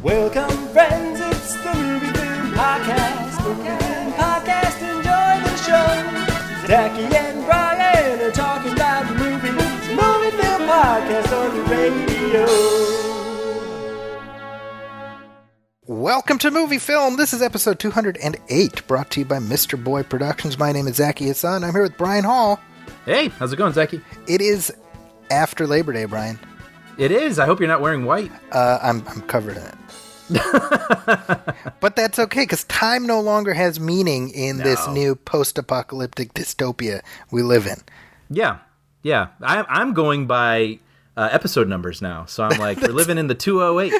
Welcome, friends, it's the Movie Film Podcast. Movie Film Podcast, enjoy the show. Zachy and Brian are talking about movies. Movie Film Podcast on the radio. Welcome to Movie Film. This is episode 208, brought to you by Mr. Boy Productions. My name is Zachy Hassan. I'm here with Brian Hall. Hey, how's it going, Zachy? It is after Labor Day, Brian. It is. I hope you're not wearing white. I'm covered in it. But that's okay, because time no longer has meaning in this new post-apocalyptic dystopia we live in. Yeah. I'm going by episode numbers now, so I'm like, we're living in the 208.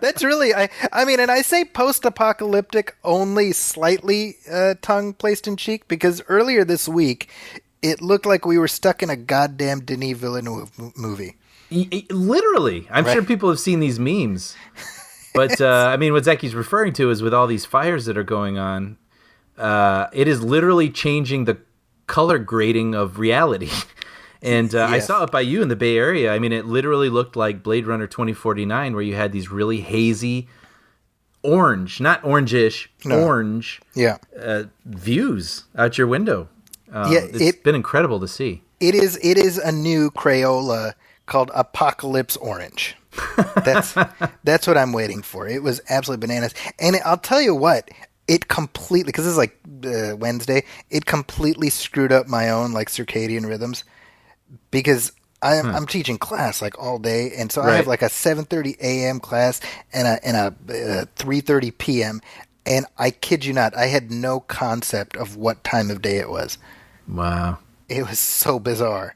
That's really, I mean, and I say post-apocalyptic only slightly tongue placed in cheek, because earlier this week, it looked like we were stuck in a goddamn Denis Villeneuve movie. Literally. I'm sure people have seen these memes. But, I mean, what Zachy's referring to is with all these fires that are going on, it is literally changing the color grading of reality. And Yes. I saw it by you in the Bay Area. I mean, it literally looked like Blade Runner 2049, where you had these really hazy orange, not orangish, orange views out your window. It's been incredible to see. It is a new Crayola called Apocalypse Orange. That's what I'm waiting for. It was absolutely bananas. And I'll tell you what, it completely, because this is like Wednesday, it completely screwed up my own like circadian rhythms, because I'm teaching class like all day, and so I have like a 7:30 a.m. class and a 3:30 p.m. and I kid you not, I had no concept of what time of day it was. Wow. It was so bizarre.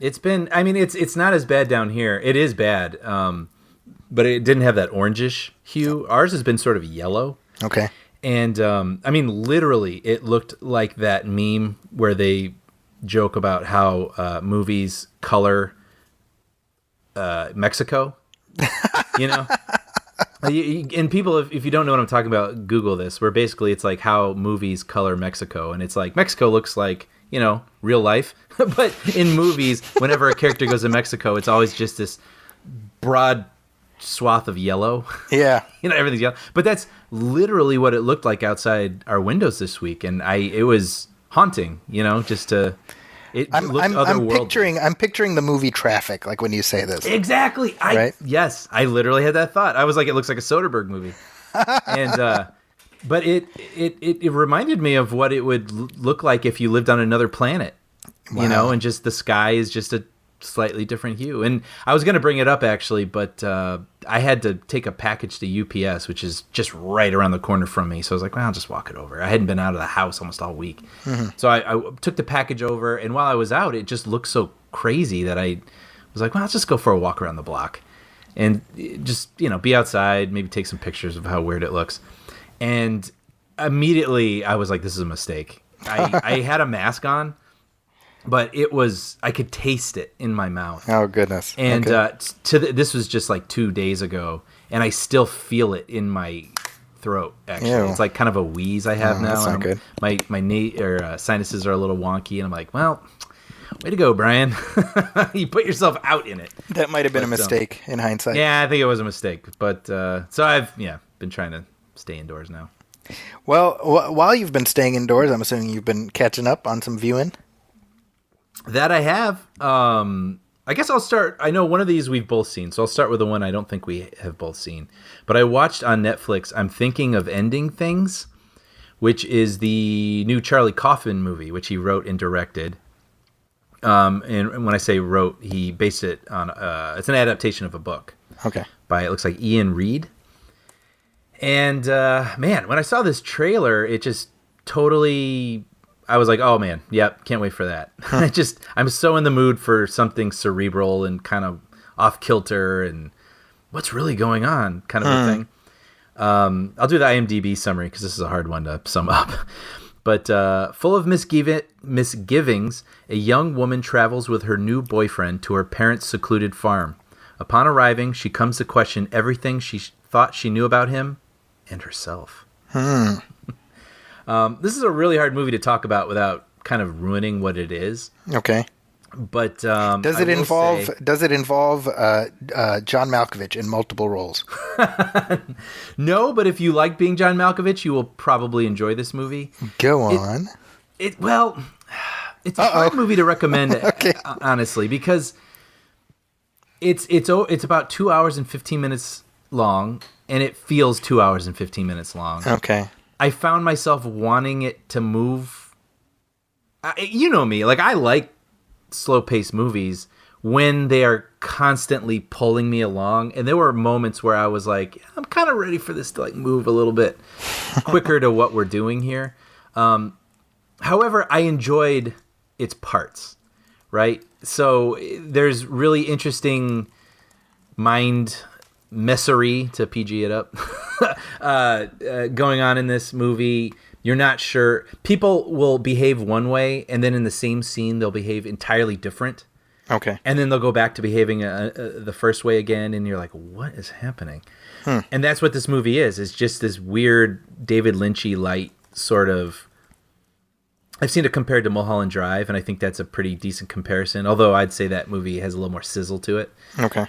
It's been, I mean, it's not as bad down here. It is bad, but it didn't have that orangish hue. Ours has been sort of yellow. Okay. And, I mean, literally, it looked like that meme where they joke about how movies color Mexico, you know? And people, if you don't know what I'm talking about, Google this, where basically it's like how movies color Mexico. And it's like Mexico looks like, you know, real life. But in movies, whenever a character goes to Mexico, it's always just this broad swath of yellow. Yeah. You know, everything's yellow. But that's literally what it looked like outside our windows this week. And it was haunting, you know, just to... I'm picturing the movie Traffic, like when you say this. Exactly. Right? Yes, I literally had that thought. I was like, it looks like a Soderbergh movie. And but it reminded me of what it would look like if you lived on another planet. Wow. You know, and just the sky is just a slightly different hue. And I was going to bring it up actually, but I had to take a package to UPS, which is just right around the corner from me. So I was like, well, I'll just walk it over. I hadn't been out of the house almost all week. Mm-hmm. So I took the package over, and while I was out, it just looked so crazy that I was like, well, I'll just go for a walk around the block and just, you know, be outside, maybe take some pictures of how weird it looks. And immediately I was like, this is a mistake. I had a mask on, but I could taste it in my mouth. Oh, goodness. And okay. This was just like 2 days ago, and I still feel it in my throat, actually. Ew. It's like kind of a wheeze I have now. That's not good. My sinuses are a little wonky, and I'm like, well, way to go, Brian. You put yourself out in it. That might have been a mistake in hindsight. Yeah, I think it was a mistake. But so I've been trying to stay indoors now. Well, while you've been staying indoors, I'm assuming you've been catching up on some viewing. That I have. I guess I'll start. I know one of these we've both seen, so I'll start with the one I don't think we have both seen. But I watched on Netflix, I'm Thinking of Ending Things, which is the new Charlie Kaufman movie, which he wrote and directed. And when I say wrote, he based it on, it's an adaptation of a book. Okay. By, it looks like Ian Reid. And, man, when I saw this trailer, it just totally... I was like, oh man, yep, can't wait for that. I'm so in the mood for something cerebral and kind of off kilter and what's really going on kind of a thing. I'll do the IMDb summary because this is a hard one to sum up. But full of misgivings, a young woman travels with her new boyfriend to her parents' secluded farm. Upon arriving, she comes to question everything she thought she knew about him and herself. This is a really hard movie to talk about without kind of ruining what it is. Okay. But Does I it will involve say- John Malkovich in multiple roles? No, but if you like being John Malkovich, you will probably enjoy this movie. Go on. It's a hard movie to recommend, Okay. honestly, because it's about 2 hours and 15 minutes long, and it feels 2 hours and 15 minutes long. Okay. I found myself wanting it to move. You know me, like I like slow-paced movies when they are constantly pulling me along, and there were moments where I was like, I'm kind of ready for this to like move a little bit quicker to what we're doing here. However, I enjoyed its parts, right? So there's really interesting mind messery, to PG it up, going on in this movie. You're not sure. People will behave one way, and then in the same scene, they'll behave entirely different. Okay. And then they'll go back to behaving the first way again, and you're like, what is happening? And that's what this movie is. It's just this weird David Lynchy light sort of... I've seen it compared to Mulholland Drive, and I think that's a pretty decent comparison, although I'd say that movie has a little more sizzle to it. Okay.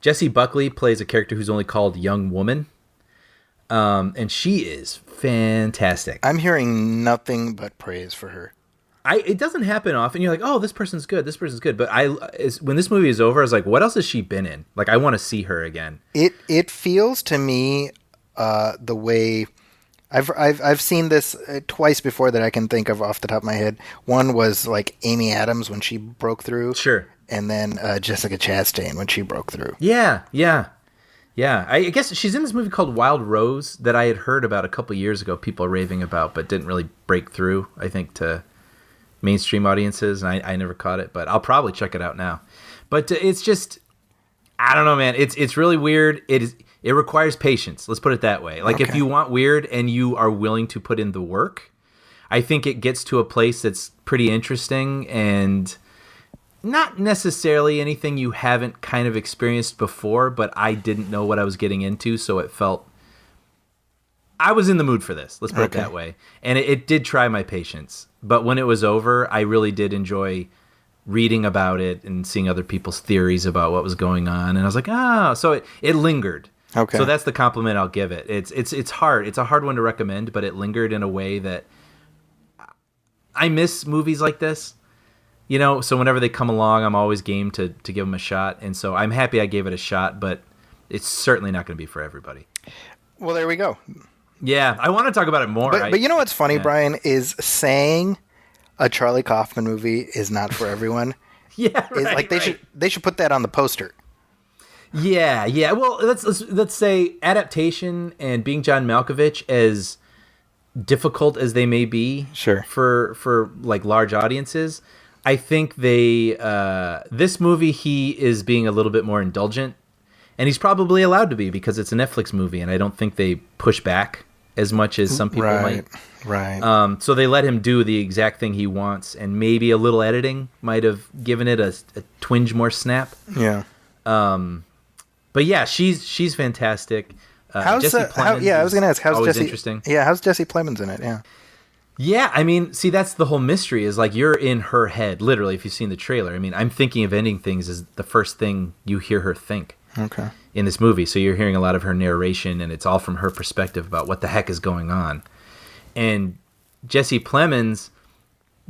Jessie Buckley plays a character who's only called Young Woman, and she is fantastic. I'm hearing nothing but praise for her. It doesn't happen often. You're like, oh, this person's good. But when this movie is over, I was like, what else has she been in? Like, I want to see her again. It feels to me the way I've seen this twice before that I can think of off the top of my head. One was like Amy Adams when she broke through. Sure. And then Jessica Chastain when she broke through. Yeah. I guess she's in this movie called Wild Rose that I had heard about a couple years ago, people raving about, but didn't really break through, I think, to mainstream audiences, and I never caught it, but I'll probably check it out now. But it's just, I don't know, man. It's really weird. It requires patience. Let's put it that way. Like, if you want weird and you are willing to put in the work, I think it gets to a place that's pretty interesting and not necessarily anything you haven't kind of experienced before, but I didn't know what I was getting into, so it felt... I was in the mood for this. Let's put it that way. And it did try my patience. But when it was over, I really did enjoy reading about it and seeing other people's theories about what was going on. And I was like, so it lingered. Okay. So that's the compliment I'll give it. It's hard. It's a hard one to recommend, but it lingered in a way that I miss movies like this. You know, so whenever they come along, I'm always game to give them a shot. And so I'm happy I gave it a shot, but it's certainly not going to be for everybody. Well, there we go. Yeah, I want to talk about it more. But you know what's funny, Brian, is saying a Charlie Kaufman movie is not for everyone. Yeah, Is like they should put that on the poster. Yeah. Well, let's say adaptation and being John Malkovich, as difficult as they may be, Sure. for like large audiences, I think this movie, he is being a little bit more indulgent, and he's probably allowed to be because it's a Netflix movie, and I don't think they push back as much as some people might. Right. So they let him do the exact thing he wants, and maybe a little editing might have given it a twinge more snap. Yeah. But yeah, she's fantastic. How's Jesse Plemons I was going to ask, how's always Jesse? interesting. Yeah, how's Jesse Plemons in it? Yeah. Yeah, I mean, see, that's the whole mystery, is like you're in her head, literally, if you've seen the trailer. I mean, I'm thinking of ending things as the first thing you hear her think. Okay. In this movie. So you're hearing a lot of her narration, and it's all from her perspective about what the heck is going on. And Jesse Plemons,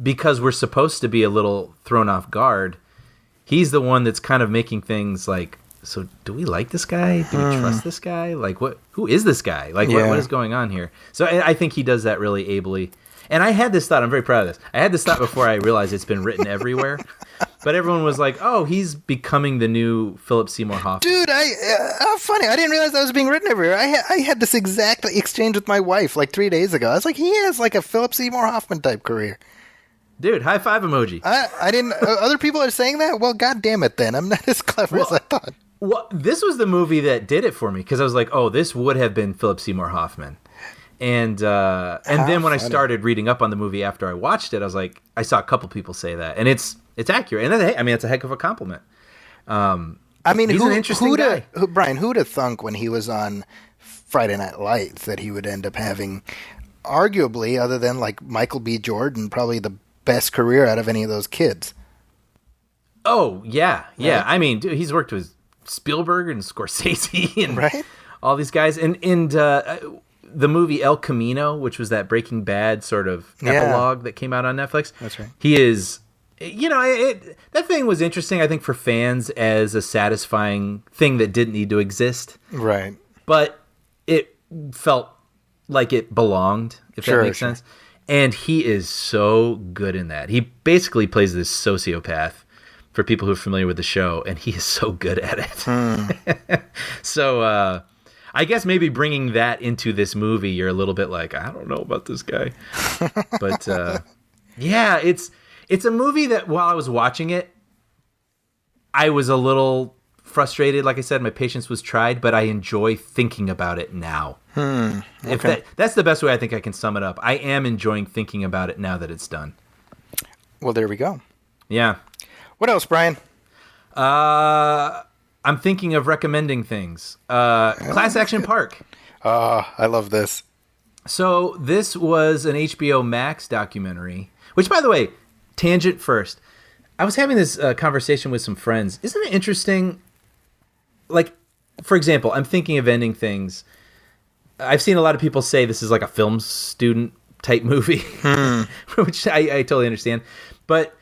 because we're supposed to be a little thrown off guard, he's the one that's kind of making things like, so do we like this guy? Do we trust this guy? Like, who is this guy? Like, what is going on here? So I think he does that really ably. And I had this thought, I'm very proud of this. I had this thought before I realized it's been written everywhere. But everyone was like, oh, he's becoming the new Philip Seymour Hoffman. Dude, how funny. I didn't realize that was being written everywhere. I had this exact exchange with my wife like 3 days ago. I was like, he has like a Philip Seymour Hoffman type career. Dude, high five emoji. I didn't. Other people are saying that? Well, God damn it then. I'm not as clever as I thought. Well, this was the movie that did it for me, because I was like, oh, this would have been Philip Seymour Hoffman. And then when I started reading up on the movie after I watched it, I was like, I saw a couple people say that, and it's accurate. And then, I mean, it's a heck of a compliment. I mean, he's an interesting guy. Brian, who'd have thunk when he was on Friday Night Lights that he would end up having, arguably, other than like Michael B. Jordan, probably the best career out of any of those kids. Oh yeah. Right. I mean, dude, he's worked with Spielberg and Scorsese and Right? all these guys, and the movie El Camino, which was that Breaking Bad sort of Yeah. epilogue that came out on Netflix. That's right. He is, that thing was interesting, I think, for fans as a satisfying thing that didn't need to exist, Right. but it felt like it belonged, if Sure, that makes sure. sense. And he is so good in that. He basically plays this sociopath for people who are familiar with the show, and he is so good at it. So I guess maybe bringing that into this movie, you're a little bit like, I don't know about this guy. But yeah, it's a movie that while I was watching it, I was a little frustrated. Like I said, my patience was tried, but I enjoy thinking about it now. If that's the best way I think I can sum it up. I am enjoying thinking about it now that it's done. Well, there we go. Yeah. What else, Brian? I'm thinking of recommending things. Class Action Park. I love this. So this was an HBO Max documentary, which, by the way, tangent first. I was having this conversation with some friends. Isn't it interesting? Like, for example, I'm thinking of ending things. I've seen a lot of people say this is like a film student type movie, which I totally understand. But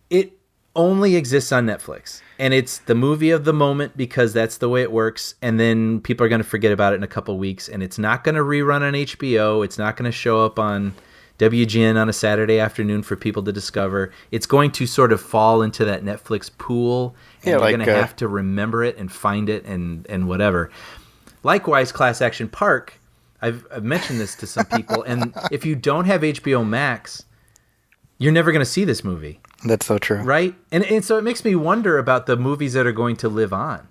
it only exists on Netflix. And it's the movie of the moment because that's the way it works. And then people are going to forget about it in a couple weeks. And it's not going to rerun on HBO. It's not going to show up on WGN on a Saturday afternoon for people to discover. It's going to sort of fall into that Netflix pool. And Yeah, you're like, going to have to remember it and find it and whatever. Likewise, Class Action Park, I've mentioned this to some people. And if you don't have HBO Max, you're never going to see this movie. That's so true. Right? And so it makes me wonder about the movies that are going to live on.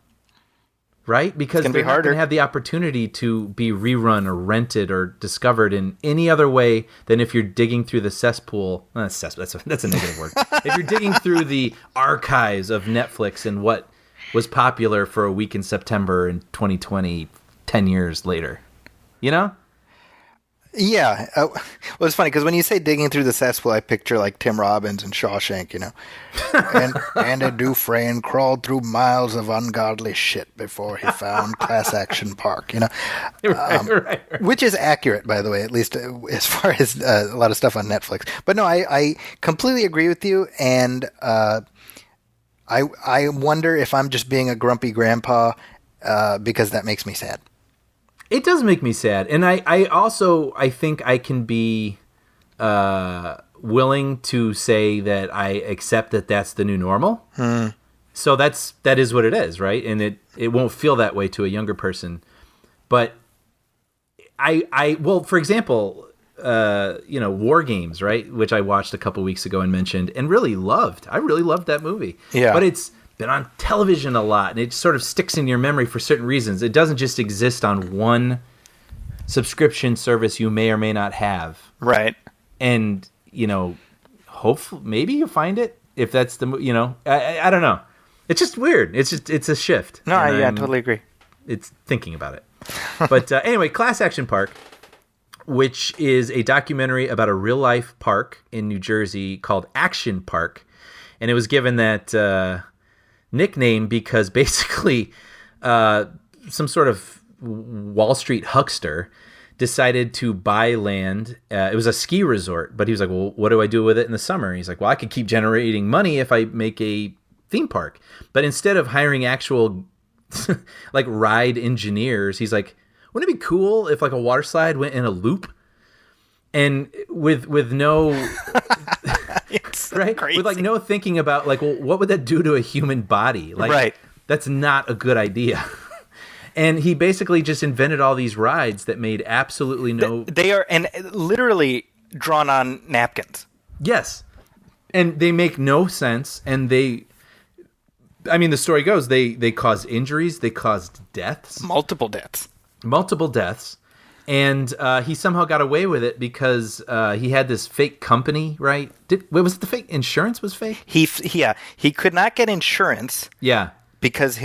Right? Because gonna they're be not harder. going to have the opportunity to be rerun or rented or discovered in any other way than if you're digging through the cesspool. That's a negative word. If you're digging through the archives of Netflix and what was popular for a week in September in 2020, 10 years later. You know? Yeah. Well, it's funny because when you say digging through the cesspool, I picture like Tim Robbins and Shawshank, you know. And Andy Dufresne crawled through miles of ungodly shit before he found Class Action Park, you know. Right. Which is accurate, by the way, at least as far as a lot of stuff on Netflix. But no, I completely agree with you, and I wonder if I'm just being a grumpy grandpa because that makes me sad. It does make me sad. And I also think I can be willing to say that I accept that that's the new normal. So that is what it is, right? And it won't feel that way to a younger person. But well, for example, War Games, right? Which I watched a couple weeks ago and mentioned and really loved. I really loved that movie. Yeah. But it's been on television a lot, and it sort of sticks in your memory for certain reasons. It doesn't just exist on one subscription service you may or may not have. Right. And, hopefully, maybe you find it if that's the, I don't know. It's just weird. It's a shift. No, And I I'm- totally agree. It's thinking about it. But anyway, Class Action Park, which is a documentary about a real life park in New Jersey called Action Park. And it was given that nickname because basically some sort of Wall Street huckster decided to buy land. It was a ski resort, but he was like, well, what do I do with it in the summer? And he's like, well, I could keep generating money if I make a theme park. But instead of hiring actual like ride engineers, he's like, wouldn't it be cool if like a water slide went in a loop and with no It's right crazy. with like no thinking about like, well, what would that do to a human body? Like, Right. That's not a good idea. And he basically just invented all these rides that made absolutely no They are, and literally drawn on napkins. yes, and they make no sense. And the story goes they caused injuries, they caused deaths, Multiple deaths. and he somehow got away with it because he had this fake company, right? Was it the fake insurance was fake? He could not get insurance Yeah. because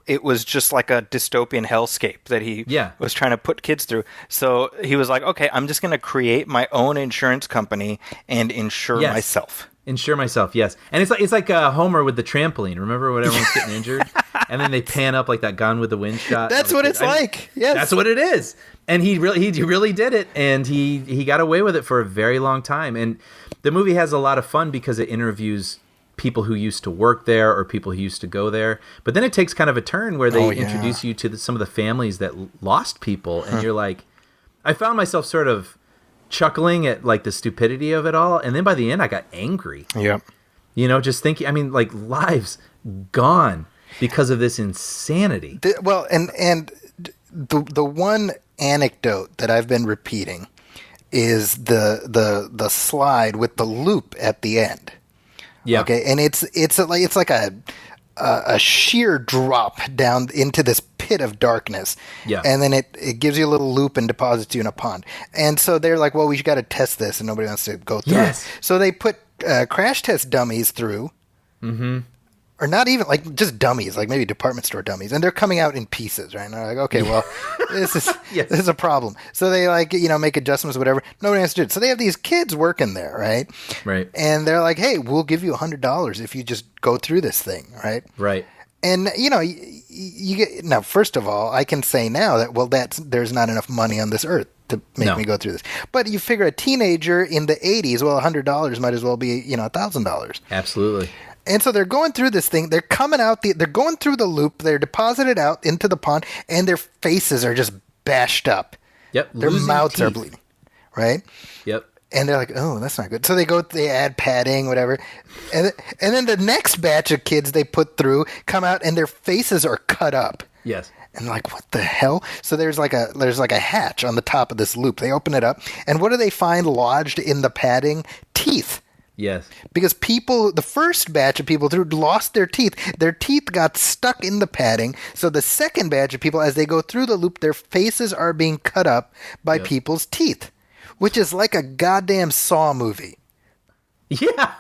it was just like a dystopian hellscape that he was trying to put kids through. So he was like, okay, I'm just going to create my own insurance company and insure Yes. myself. Insure myself, yes. And it's like Homer with the trampoline. Remember when everyone's getting injured, and then they pan up like that Gone with the Wind shot. That's what it's like. Yes, that's what it is. And he really did it, and he got away with it for a very long time. And the movie has a lot of fun because it interviews people who used to work there or people who used to go there. But then it takes kind of a turn where they introduce you to some of the families that lost people, and you're like, I found myself sort of chuckling at like the stupidity of it all, and then by the end I got angry. Yep. You know, just thinking, I mean, like, lives gone because of this insanity. Well, and the one anecdote that I've been repeating is the slide with the loop at the end. Yeah. Okay, and it's like a sheer drop down into this pit of darkness. Yeah. And then it gives you a little loop and deposits you in a pond. And so they're like, well, we got to test this, and nobody wants to go through Yes. it. So they put crash test dummies through. Mm-hmm. Or not even, like, just dummies, like maybe department store dummies. And they're coming out in pieces, right? And they're like, okay, well, this is a problem. So they, like, you know, make adjustments, whatever. Nobody has to do it. So they have these kids working there, right? Right. And they're like, hey, we'll give you $100 if you just go through this thing, right? Right. And, you know, you get, now, first of all, I can say now that, well, there's not enough money on this earth to make me go through this. But you figure a teenager in the 80s, well, $100 might as well be, you know, $1,000. Absolutely. And so they're going through this thing. They're coming out. They're going through the loop. They're deposited out into the pond, and their faces are just bashed up. Yep. Their Losing mouths are teeth. bleeding, right? Yep. And they're like, oh, that's not good. So they add padding, whatever. And then the next batch of kids they put through come out, and their faces are cut up. Yes. And like, what the hell? So there's like a hatch on the top of this loop. They open it up, and what do they find lodged in the padding? Teeth. Yes. Because the first batch of people through lost their teeth. Their teeth got stuck in the padding. So the second batch of people, as they go through the loop, their faces are being cut up by people's teeth, which is like a goddamn Saw movie. Yeah.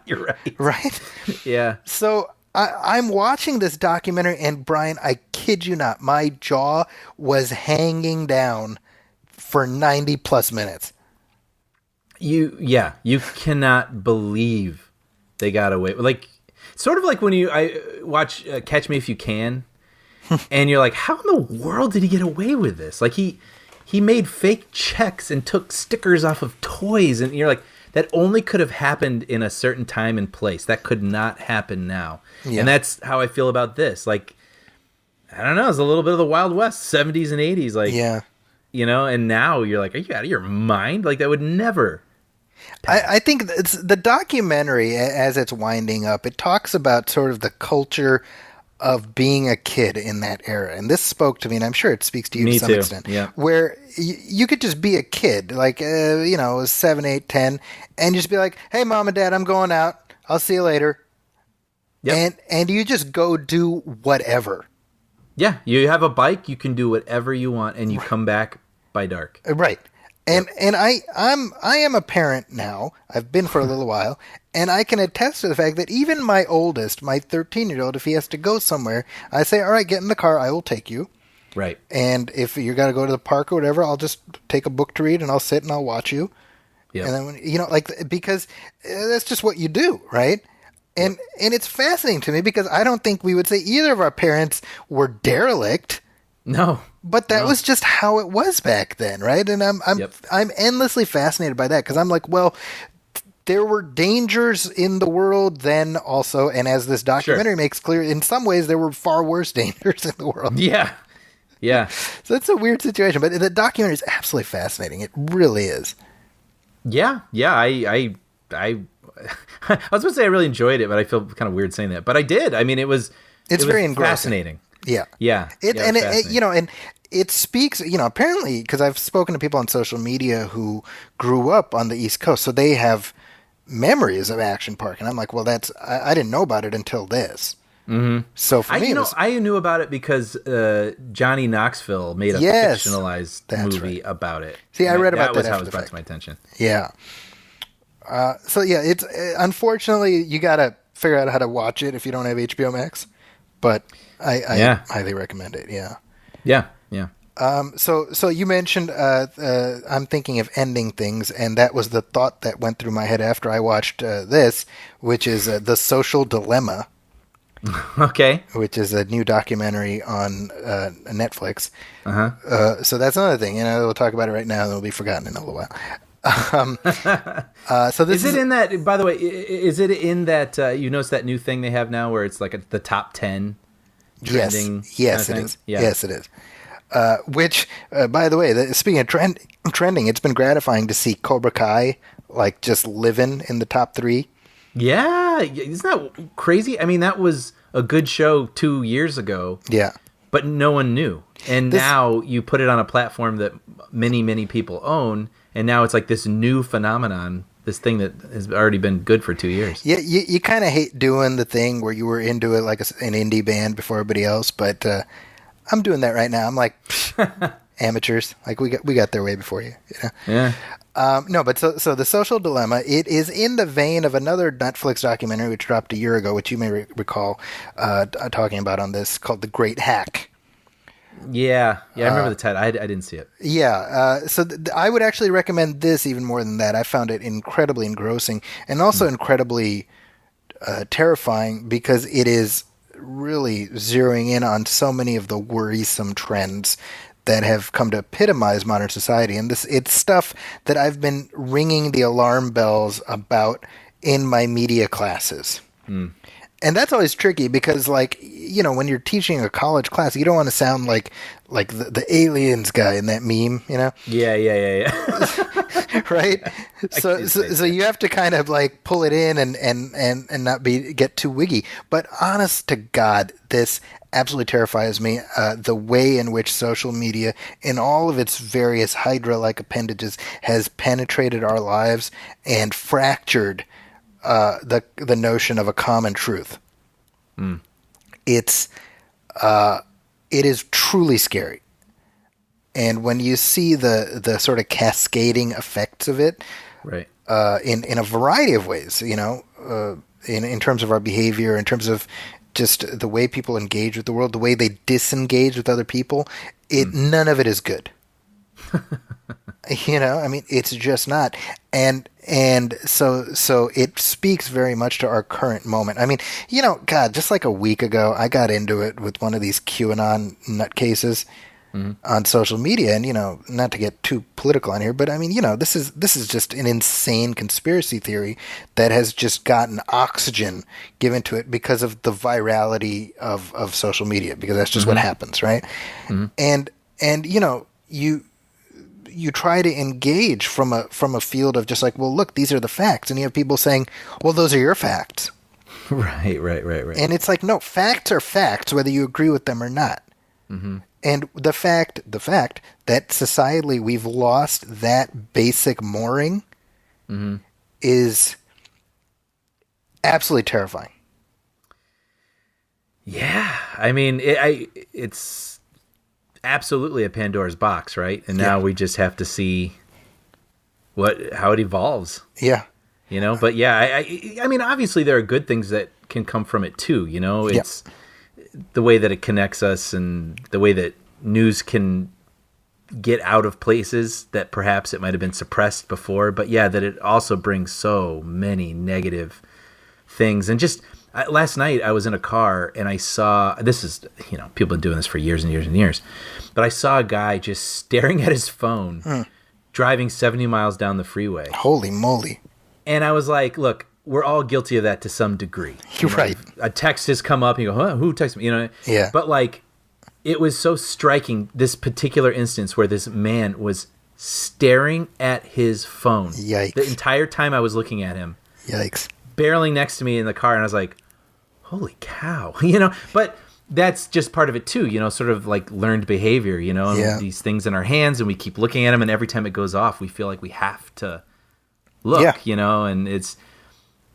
You're right. Right? Yeah. So I'm watching this documentary, and Brian, I kid you not, my jaw was hanging down for 90 plus minutes. You cannot believe they got away. Like, sort of like when I watch Catch Me If You Can, and you're like, how in the world did he get away with this? Like, he made fake checks and took stickers off of toys, and you're like, that only could have happened in a certain time and place. That could not happen now. Yeah. And that's how I feel about this. Like, I don't know, it's a little bit of the Wild West, 70s and 80s. Like, yeah. You know, and now you're like, are you out of your mind? Like, that would never. I think it's the documentary, as it's winding up, it talks about sort of the culture of being a kid in that era. And this spoke to me, and I'm sure it speaks to you to some extent. Yeah. Where you could just be a kid, like, 7, 8, 10, and just be like, hey, mom and dad, I'm going out. I'll see you later. Yep. And you just go do whatever. Yeah, you have a bike, you can do whatever you want, and you come back by dark. Right. And I am a parent now. I've been for a little while, and I can attest to the fact that even my oldest, my 13-year-old, if he has to go somewhere, I say, all right, get in the car, I will take you. Right. And if you got to go to the park or whatever, I'll just take a book to read, and I'll sit and I'll watch you. Yeah. And then, because that's just what you do, right? And it's fascinating to me because I don't think we would say either of our parents were derelict. No. But that was just how it was back then, right? And I'm endlessly fascinated by that because I'm like, well, there were dangers in the world then also, and as this documentary makes clear, in some ways there were far worse dangers in the world. Yeah. Yeah. So it's a weird situation, but the documentary is absolutely fascinating. It really is. Yeah. Yeah. I was going to say I really enjoyed it, but I feel kind of weird saying that. But I did. I mean, it was very engrossing. Fascinating. Yeah. Yeah. And it speaks, apparently, because I've spoken to people on social media who grew up on the East Coast, so they have memories of Action Park. And I'm like, well, I didn't know about it until this. Mm-hmm. So for me, I knew about it because Johnny Knoxville made a fictionalized movie about it. See, I read about that. That was how it was brought to my attention. Yeah. It's unfortunately you got to figure out how to watch it if you don't have HBO Max, but I highly recommend it. Yeah. Yeah. Yeah. So you mentioned I'm thinking of ending things, and that was the thought that went through my head after I watched this, which is The Social Dilemma, Okay. which is a new documentary on Netflix. Uh-huh. So that's another thing. We'll talk about it right now, and it'll be forgotten in a little while. So this Is it in that, by the way, is it in that, you notice that new thing they have now where it's like the top 10 trending? Yes, kind it of is. thing? Yeah. Yes, it is. Which, by the way, speaking of trending, it's been gratifying to see Cobra Kai like just living in the top 3. Yeah. Isn't that crazy? I mean, that was a good show 2 years ago, Yeah. but no one knew. And now you put it on a platform that many, many people own, and now it's like this new phenomenon, this thing that has already been good for 2 years. Yeah, you kind of hate doing the thing where you were into it like an indie band before everybody else, but I'm doing that right now. I'm like amateurs. Like we got there way before you. Yeah. No, but so The Social Dilemma, it is in the vein of another Netflix documentary which dropped a year ago, which you may recall talking about on this, called The Great Hack. Yeah. I remember the title. I didn't see it. Yeah, so I would actually recommend this even more than that. I found it incredibly engrossing and also incredibly terrifying, because it is really zeroing in on so many of the worrisome trends that have come to epitomize modern society. And it's stuff that I've been ringing the alarm bells about in my media classes. And that's always tricky because, like, when you're teaching a college class, you don't want to sound like the aliens guy in that meme, Yeah. right? So can say so you have to kind of like pull it in and not get too wiggy. But honest to God, this absolutely terrifies me. The way in which social media, in all of its various Hydra-like appendages, has penetrated our lives and fractured the notion of a common truth. It is truly scary. And when you see the sort of cascading effects of it, Right. in a variety of ways, in terms of our behavior, in terms of just the way people engage with the world, the way they disengage with other people, none of it is good. I mean, it's just not. And so it speaks very much to our current moment. I mean, God, just like a week ago, I got into it with one of these QAnon nutcases on social media. And, not to get too political on here, but I mean, this is just an insane conspiracy theory that has just gotten oxygen given to it because of the virality of social media, because that's just what happens, right? And you try to engage from a field of just like, well, look, these are the facts. And you have people saying, well, those are your facts. Right. And it's like, no, facts are facts, whether you agree with them or not. And the fact that societally we've lost that basic mooring is absolutely terrifying. Yeah. I mean, it's absolutely a Pandora's box, right? And now we just have to see how it evolves. Yeah. But yeah, I mean, obviously there are good things that can come from it too. It's the way that it connects us and the way that news can get out of places that perhaps it might have been suppressed before. But yeah, that it also brings so many negative things. And just last night I was in a car and I saw, this is, people have been doing this for years and years and years, but I saw a guy just staring at his phone, driving 70 miles down the freeway. Holy moly. And I was like, look, we're all guilty of that to some degree. You're right. A text has come up and you go, huh, who texted me? Yeah. But like, it was so striking, this particular instance where this man was staring at his phone. Yikes. The entire time I was looking at him. Yikes. Barreling next to me in the car, and I was like, holy cow. But that's just part of it too, sort of like learned behavior, and these things in our hands, and we keep looking at them, and every time it goes off, we feel like we have to look, and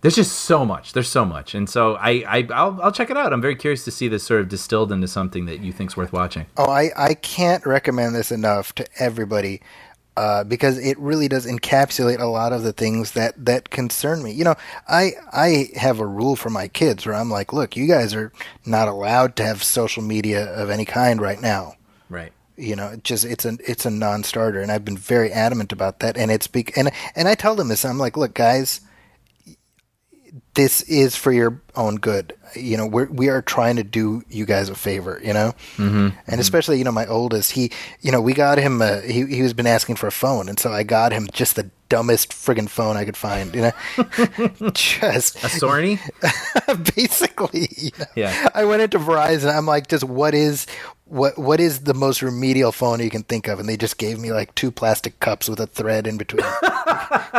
there's just so much. There's so much. And so I'll check it out. I'm very curious to see this sort of distilled into something that you think's worth watching. Oh, I can't recommend this enough to everybody. Because it really does encapsulate a lot of the things that concern me. I have a rule for my kids where I'm like, look, you guys are not allowed to have social media of any kind right now. Right. it's a non-starter, and I've been very adamant about that. And and I tell them this. I'm like, look, guys, this is for your own good. We are trying to do you guys a favor, and especially, my oldest, we got him, he was been asking for a phone. And so I got him just the dumbest friggin' phone I could find, just A Sony? basically, Yeah. I went into Verizon. I'm like, just what is the most remedial phone you can think of? And they just gave me like 2 plastic cups with a thread in between.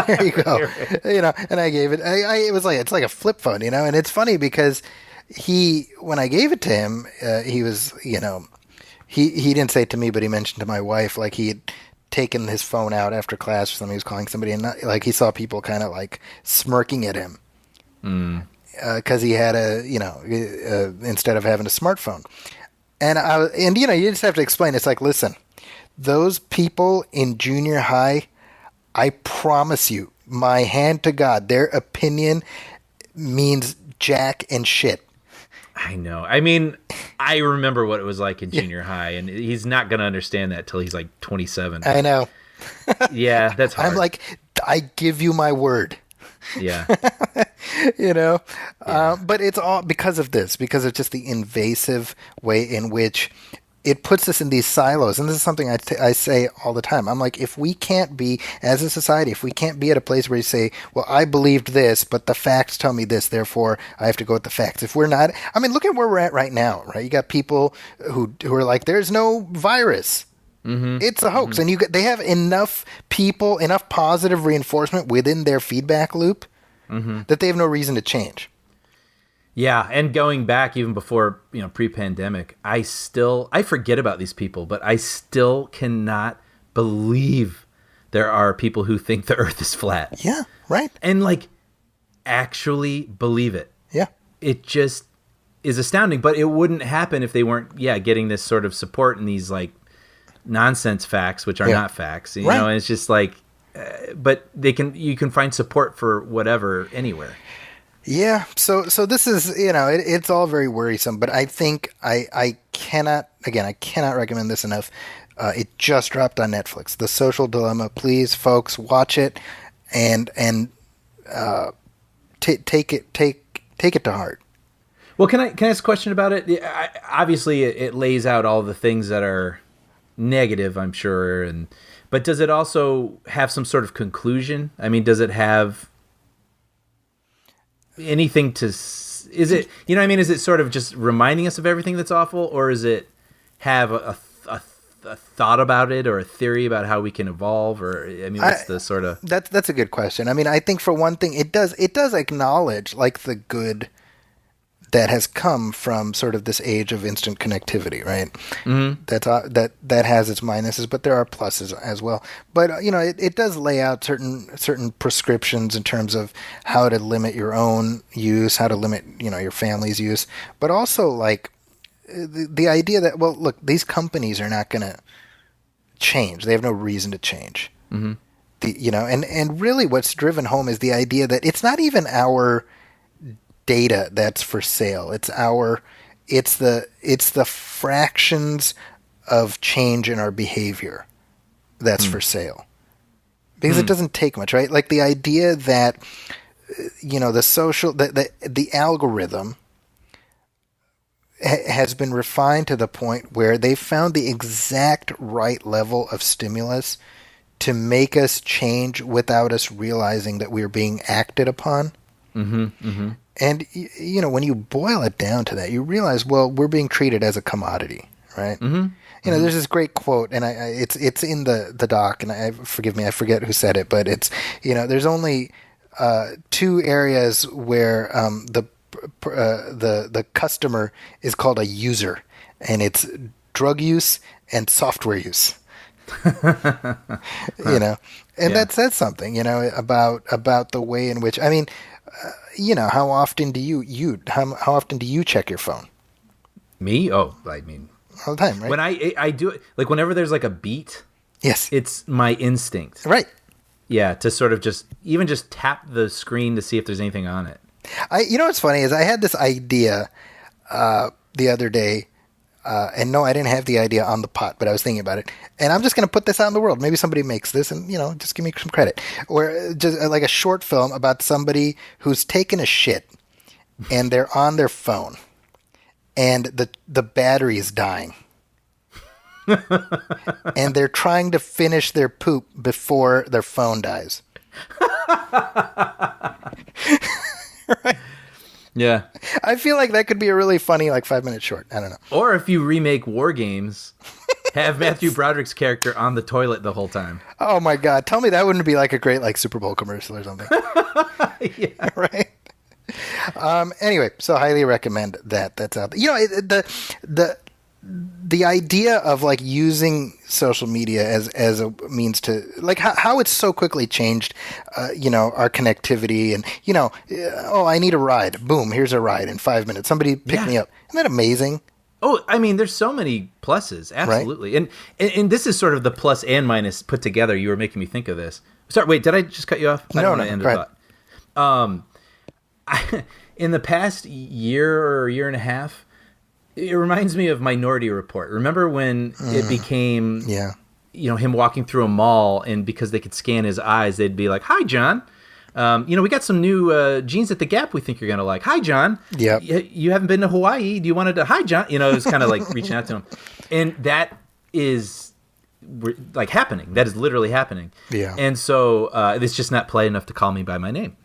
There you go. And I gave it. It's like a flip phone, And it's funny because when I gave it to him, he was, he didn't say it to me, but he mentioned to my wife, like he had taken his phone out after class or something. He was calling somebody, and like he saw people kind of like smirking at him because he had instead of having a smartphone. And you just have to explain. It's like, listen, those people in junior high, I promise you, my hand to God, their opinion means jack and shit. I know. I mean, I remember what it was like in junior high, and he's not going to understand that till he's like 27. I know. Yeah, that's hard. I'm like, I give you my word. Yeah. But it's all because of because of just the invasive way in which it puts us in these silos. And this is something I say all the time. I'm like, if we can't be, as a society, if we can't be at a place where you say, well, I believed this, but the facts tell me this, therefore I have to go with the facts. If we're not, I mean, look at where we're at right now, right? You got people who are like, there's no virus. Mm-hmm. It's a hoax. Mm-hmm. And they have enough positive reinforcement within their feedback loop that they have no reason to change. Yeah, and going back even before, pre-pandemic, I forget about these people, but I still cannot believe there are people who think the earth is flat. Yeah, right. And actually believe it. Yeah. It just is astounding, but it wouldn't happen if they weren't getting this sort of support and these nonsense facts, which are not facts. Right. And it's just but you can find support for whatever anywhere. Yeah, so this is, it's all very worrisome, but I think I cannot recommend this enough. It just dropped on Netflix, The Social Dilemma. Please, folks, watch it and take it to heart. Well, can I ask a question about it? Obviously, it lays out all the things that are negative, I'm sure, but does it also have some sort of conclusion? I mean, does it have anything is it, is it sort of just reminding us of everything that's awful, or is it have a thought about it or a theory about how we can evolve, or what's the sort of... That's a good question. I mean, I think for one thing, it does acknowledge the good that has come from sort of this age of instant connectivity, right? Mm-hmm. That has its minuses, but there are pluses as well. But it does lay out certain prescriptions in terms of how to limit your own use, how to limit your family's use, but also the idea that, well, look, these companies are not going to change; they have no reason to change. Mm-hmm. And really, what's driven home is the idea that it's not even our data that's for sale. It's the fractions of change in our behavior that's for sale. Because it doesn't take much, right? Like the idea that the algorithm has been refined to the point where they found the exact right level of stimulus to make us change without us realizing that we're being acted upon. Mm-hmm, mm-hmm. And, when you boil it down to that, you realize, well, we're being treated as a commodity, right? Mm-hmm. There's this great quote, and it's in the doc, and forgive me, I forget who said it, but it's, there's only 2 areas where the customer is called a user, and it's drug use and software use. That's something, about the way in which, how often do you check your phone? Me? Oh, all the time, right? When I do it, whenever there's a beat, yes, it's my instinct, right? Yeah, to sort of just tap the screen to see if there's anything on it. What's funny is I had this idea the other day. And no, I didn't have the idea on the pot, but I was thinking about it. And I'm just going to put this out in the world. Maybe somebody makes this and, just give me some credit. Or just like a short film about somebody who's taken a shit and they're on their phone and the battery is dying. And they're trying to finish their poop before their phone dies. Right? Yeah. I feel like that could be a really funny, 5-minute short. I don't know. Or if you remake War Games, have Matthew Broderick's character on the toilet the whole time. Oh my God. Tell me that wouldn't be a great Super Bowl commercial or something. Yeah. Right? Anyway, so highly recommend that. That's out there. The idea of using social media as a means to how it's so quickly changed, our connectivity and I need a ride. Boom, here's a ride in 5 minutes. Somebody pick me up. Isn't that amazing? Oh, I mean, there's so many pluses, absolutely, right? and this is sort of the plus and minus put together. You were making me think of this. Sorry, wait, did I just cut you off? No, Go ahead. In the past year or year and a half, it reminds me of Minority Report. Remember when it became, him walking through a mall, and because they could scan his eyes, they'd be like, "Hi, John. We got some new jeans at the Gap we think you're going to like. Hi, John. Yep. You haven't been to Hawaii. Do you want to? Hi, John." It was kind of like reaching out to him. And that is happening. That is literally happening. Yeah. And so it's just not polite enough to call me by my name.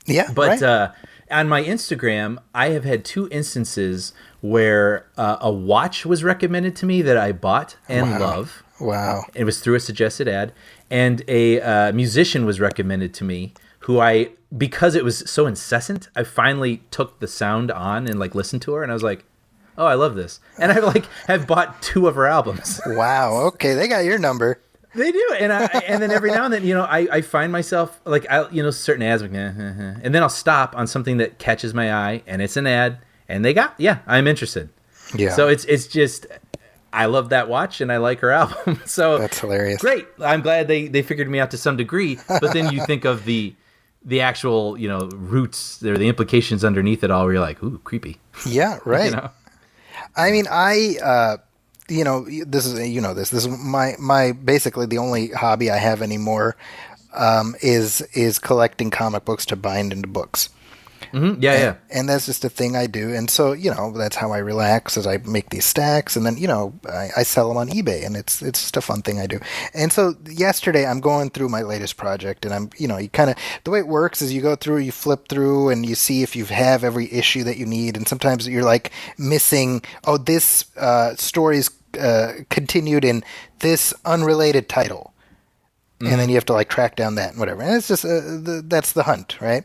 Yeah. But right. On my Instagram, I have had 2 instances where a watch was recommended to me that I bought and love. Wow. It was through a suggested ad. And a musician was recommended to me who because it was so incessant, I finally took the sound on and listened to her. And I was like, oh, I love this. And I have bought 2 of her albums. Wow. Okay. They got your number. They do, and then every now and then, I find myself certain ads, and then I'll stop on something that catches my eye, and it's an ad, and I'm interested. Yeah. So it's just, I love that watch, and I like her album. So that's hilarious. Great. I'm glad they figured me out to some degree, but then you think of the actual roots or the implications underneath it all, where you're like, ooh, creepy. Yeah. Right. I mean, this is my basically the only hobby I have anymore, is collecting comic books to bind into books. Mm-hmm. Yeah. And that's just a thing I do. And so, that's how I relax, as I make these stacks, and then, I sell them on eBay, and it's just a fun thing I do. And so yesterday I'm going through my latest project, and I'm, you kind of, the way it works is you go through, you flip through, and you see if you have every issue that you need. And sometimes you're missing, this story's continued in this unrelated title. Mm-hmm. And then you have to track down that and whatever. And it's just, that's the hunt, right?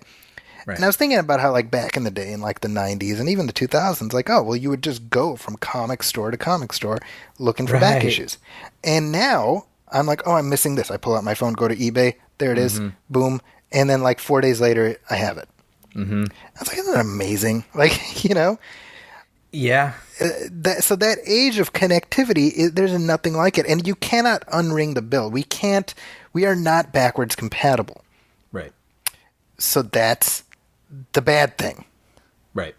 Right. And I was thinking about how back in the day in the 90s and even the 2000s, you would just go from comic store to comic store looking for back issues. And now I'm I'm missing this. I pull out my phone, go to eBay. There it is. Boom. And then 4 days later, I have it. Mm-hmm. I was isn't that amazing? Yeah. So that age of connectivity, there's nothing like it. And you cannot unring the bell. We are not backwards compatible. Right. So that's the bad thing. Right.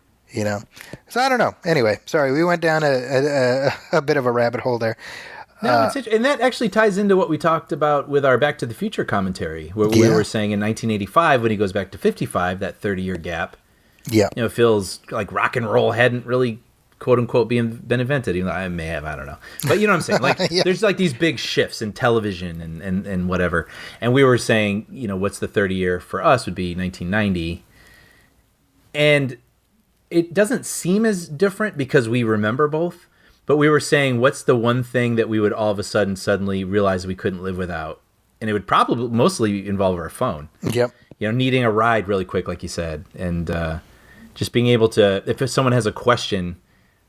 So I don't know. Anyway, sorry, we went down a bit of a rabbit hole there. No, it's and that actually ties into what we talked about with our Back to the Future commentary, where we were saying in 1985, when he goes back to 55, that 30-year gap, it feels like rock and roll hadn't really, quote unquote, been invented, even though I may have, I don't know. But you know what I'm saying? There's these big shifts in television and whatever. And we were saying, what's the 30-year for us would be 1990. And it doesn't seem as different because we remember both. But we were saying, what's the one thing that we would all of a sudden suddenly realize we couldn't live without? And it would probably mostly involve our phone. Yep. Needing a ride really quick, like you said. And just being able to, if someone has a question,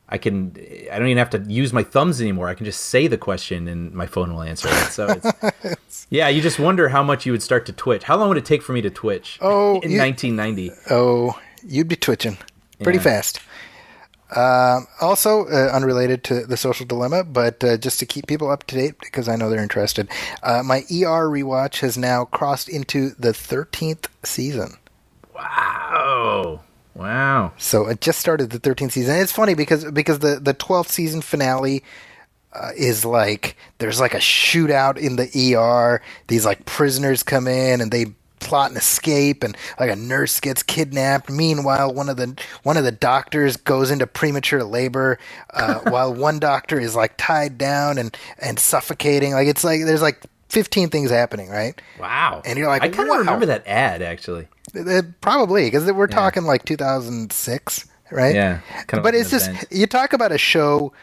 I don't even have to use my thumbs anymore. I can just say the question and my phone will answer it. So it's, you just wonder how much you would start to twitch. How long would it take for me to twitch in 1990? Oh, you'd be twitching pretty fast. Also, unrelated to the Social Dilemma, but just to keep people up to date, because I know they're interested, my ER rewatch has now crossed into the 13th season. Wow. Wow. So it just started the 13th season. And it's funny because the 12th season finale is like there's like a shootout in the ER. These like prisoners come in and they plot an escape, and like a nurse gets kidnapped. Meanwhile, one of the doctors goes into premature labor, while one doctor is like tied down and suffocating. Like it's like there's like 15 things happening, right? Wow. And you're like, I kind wow. of remember that ad actually. Probably because we're talking like 2006, right? Yeah. Kind of But like it's an just event. you talk about a show,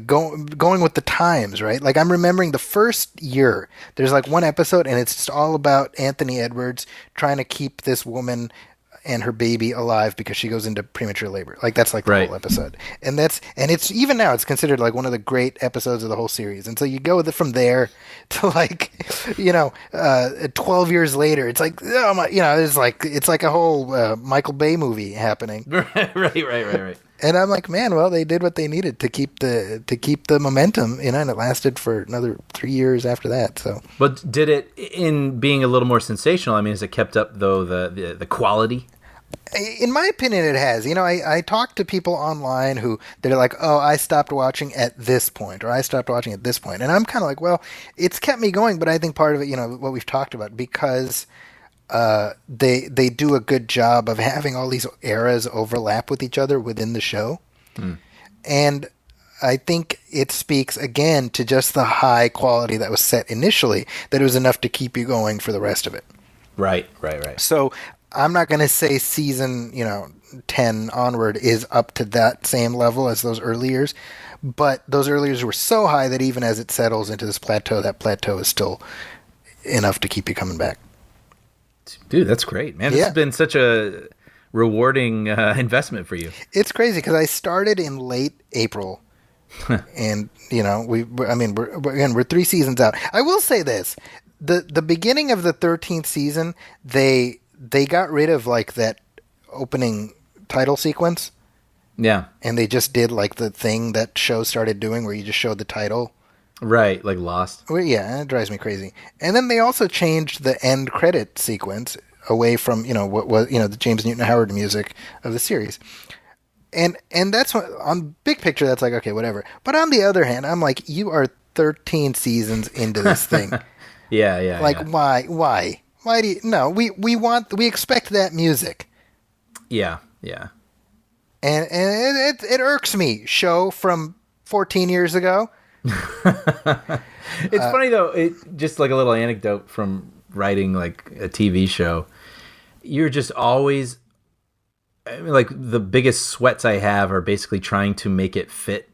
going with the times, right? Like I'm remembering the first year. There's like one episode, and it's just all about Anthony Edwards trying to keep this woman and her baby alive because she goes into premature labor. Like that's like the Right. whole episode, and it's even now it's considered like one of the great episodes of the whole series. And so you go with it from there to like 12 years later. It's like oh my, it's like a whole Michael Bay movie happening. Right. And I'm like, man, well, they did what they needed to keep the momentum, and it lasted for another 3 years after that. So, But did it, in being a little more sensational, I mean, has it kept up, though, the quality? in my opinion, it has. I talk to people online who they're like, oh, I stopped watching at this point, or I stopped watching at this point, and I'm kind of like, well, it's kept me going, but I think part of it, what we've talked about, because they do a good job of having all these eras overlap with each other within the show. And I think it speaks again to just the high quality that was set initially, that it was enough to keep you going for the rest of it. Right. So I'm not going to say season 10 onward is up to that same level as those early years, but those early years were so high that even as it settles into this plateau, that plateau is still enough to keep you coming back. Dude, that's great, man. This Yeah. has been such a rewarding investment for you. It's crazy because I started in late April, and we're 3 seasons out. I will say this: the beginning of the 13th season, they got rid of like that opening title sequence, Yeah. and they just did like the thing that shows started doing, where you just showed the title. Right, like Lost. Well, yeah, it drives me crazy. And then they also changed the end credit sequence away from what was the James Newton Howard music of the series. And that's what, on big picture, that's like, okay, whatever. But on the other hand, I'm like, you are 13 seasons into this thing. Yeah. Like, yeah. why do you, no, we expect that music. Yeah. And it irks me, show from 14 years ago. It's funny though, just like a little anecdote from writing like a TV show. You're just always, I mean, like the biggest sweats I have are basically trying to make it fit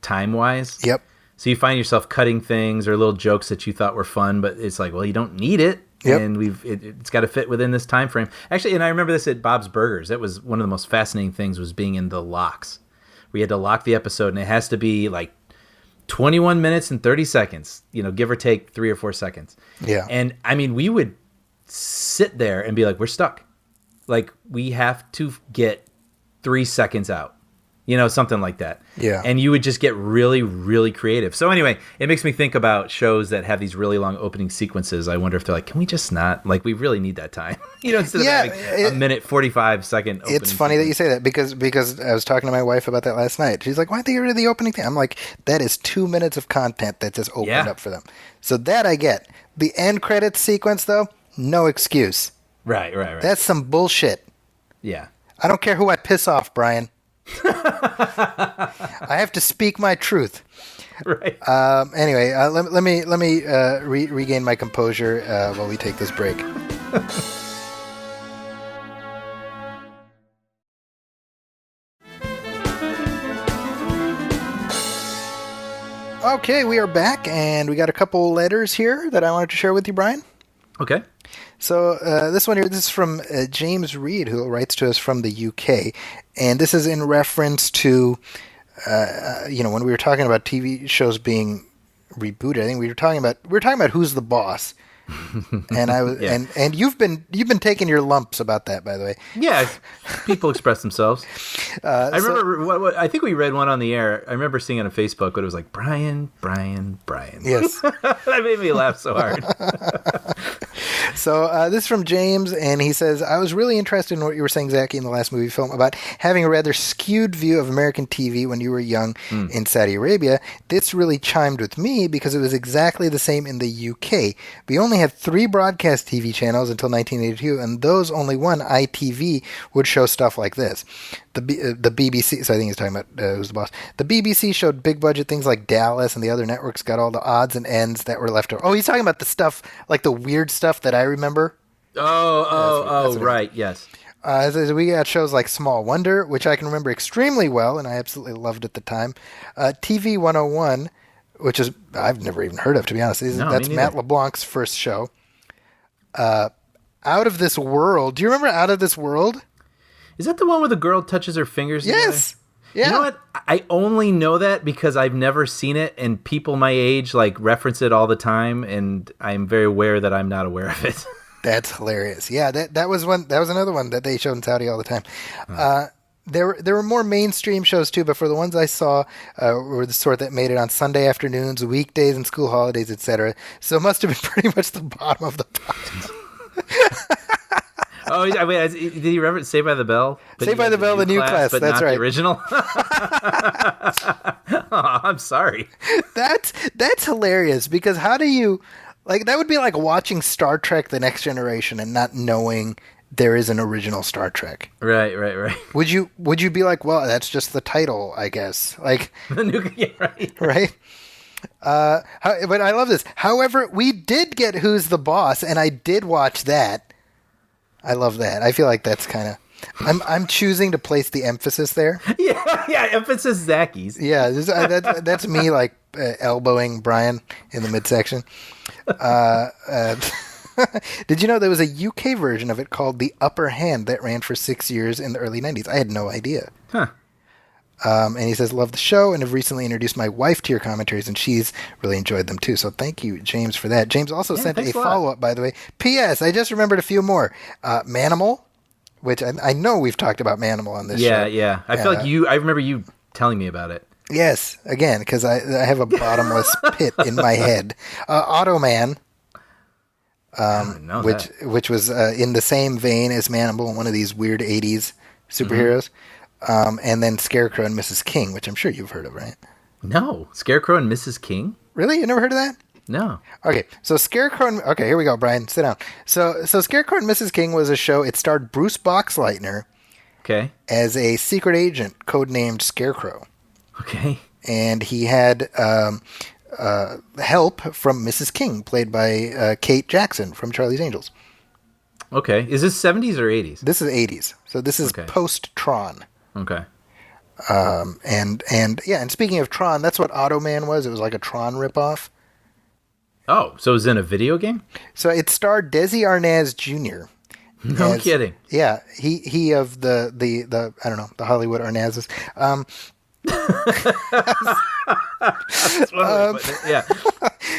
time-wise. Yep. So you find yourself cutting things or little jokes that you thought were fun, but it's like, well, you don't need it. Yep. And it's got to fit within this time frame. Actually, and I remember this at Bob's Burgers. That was one of the most fascinating things, was being in the locks. We had to lock the episode, and it has to be like 21 minutes and 30 seconds, give or take 3 or 4 seconds. Yeah. And I mean, we would sit there and be like, we're stuck. Like, we have to get 3 seconds out, something like that. Yeah. And you would just get really, really creative. So anyway, it makes me think about shows that have these really long opening sequences. I wonder if they're like, can we just not? Like, we really need that time. Instead of having a minute 45-second opening It's funny that you say that because I was talking to my wife about that last night. She's like, why didn't they get rid of the opening thing? I'm like, that is 2 minutes of content that just opened up for them. So that I get. The end credits sequence, though, no excuse. Right. That's some bullshit. Yeah. I don't care who I piss off, Brian. I have to speak my truth. Right. Anyway, let me regain my composure while we take this break. Okay, we are back, and we got a couple letters here that I wanted to share with you, Brian. Okay. So this one here, this is from James Reed, who writes to us from the UK, and this is in reference to, when we were talking about TV shows being rebooted. I think we were talking about Who's the Boss, and I was Yeah. and you've been taking your lumps about that, by the way. Yeah, people express themselves. I remember, what I think we read one on the air. I remember seeing it on Facebook, but it was like, Brian. Yes. That made me laugh so hard. So this is from James, and he says, I was really interested in what you were saying, Zachy, in the last movie film about having a rather skewed view of American TV when you were young in Saudi Arabia. This really chimed with me because it was exactly the same in the UK. We only had 3 broadcast TV channels until 1982, and those only one, ITV, would show stuff like this. The BBC, so I think he's talking about who's the boss. The BBC showed big budget things like Dallas, and the other networks got all the odds and ends that were left over. Oh, he's talking about the stuff, like the weird stuff that I remember. Oh, right, yes. We got shows like Small Wonder, which I can remember extremely well, and I absolutely loved at the time. TV 101, which is I've never even heard of, to be honest. That's Matt LeBlanc's first show. Out of This World. Do you remember Out of This World? Is that the one where the girl touches her fingers together? Yes. Yeah. You know what? I only know that because I've never seen it, and people my age like reference it all the time, and I'm very aware that I'm not aware of it. That's hilarious. Yeah, that was one. That was another one that they showed in Saudi all the time. There were more mainstream shows too, but for the ones I saw were the sort that made it on Sunday afternoons, weekdays, and school holidays, etc. So it must have been pretty much the bottom of the pile. Oh, wait, did he reference Saved by the Bell? Saved by the Bell, the new class. But That's not right. The original. Oh, I'm sorry. That's hilarious because how do you that would be like watching Star Trek: The Next Generation and not knowing there is an original Star Trek. Right. Would you be like, well, that's just the title, I guess. Like The new, yeah, right. Right? But I love this. However, we did get Who's the Boss, and I did watch that. I love that. I feel like that's kind of... I'm choosing to place the emphasis there. Yeah, emphasis Zachy's. Yeah, that's me like elbowing Brian in the midsection. Did you know there was a UK version of it called The Upper Hand that ran for 6 years in the early 90s? I had no idea. Huh. And he says, love the show and have recently introduced my wife to your commentaries, and she's really enjoyed them too. So thank you, James, for that. James also sent a follow-up, by the way. P.S. I just remembered a few more. Manimal, which I know we've talked about Manimal on this show. Yeah. I feel like I remember you telling me about it. Yes, again, because I have a bottomless pit in my head. Automan, which was in the same vein as Manimal, one of these weird 80s superheroes. And then Scarecrow and Mrs. King, which I'm sure you've heard of, right? No. Scarecrow and Mrs. King? Really? You never heard of that? No. Okay, so Scarecrow... Okay, here we go, Brian. Sit down. So Scarecrow and Mrs. King was a show. It starred Bruce Boxleitner as a secret agent codenamed Scarecrow. Okay. And he had help from Mrs. King, played by Kate Jackson from Charlie's Angels. Okay. Is this 70s or 80s? This is 80s. So this is post-Tron. Okay. And speaking of Tron, that's what Automan was. It was like a Tron ripoff. Oh, so it was in a video game? So it starred Desi Arnaz Jr. No kidding. Yeah, he of the I don't know, the Hollywood Arnazes. Yeah.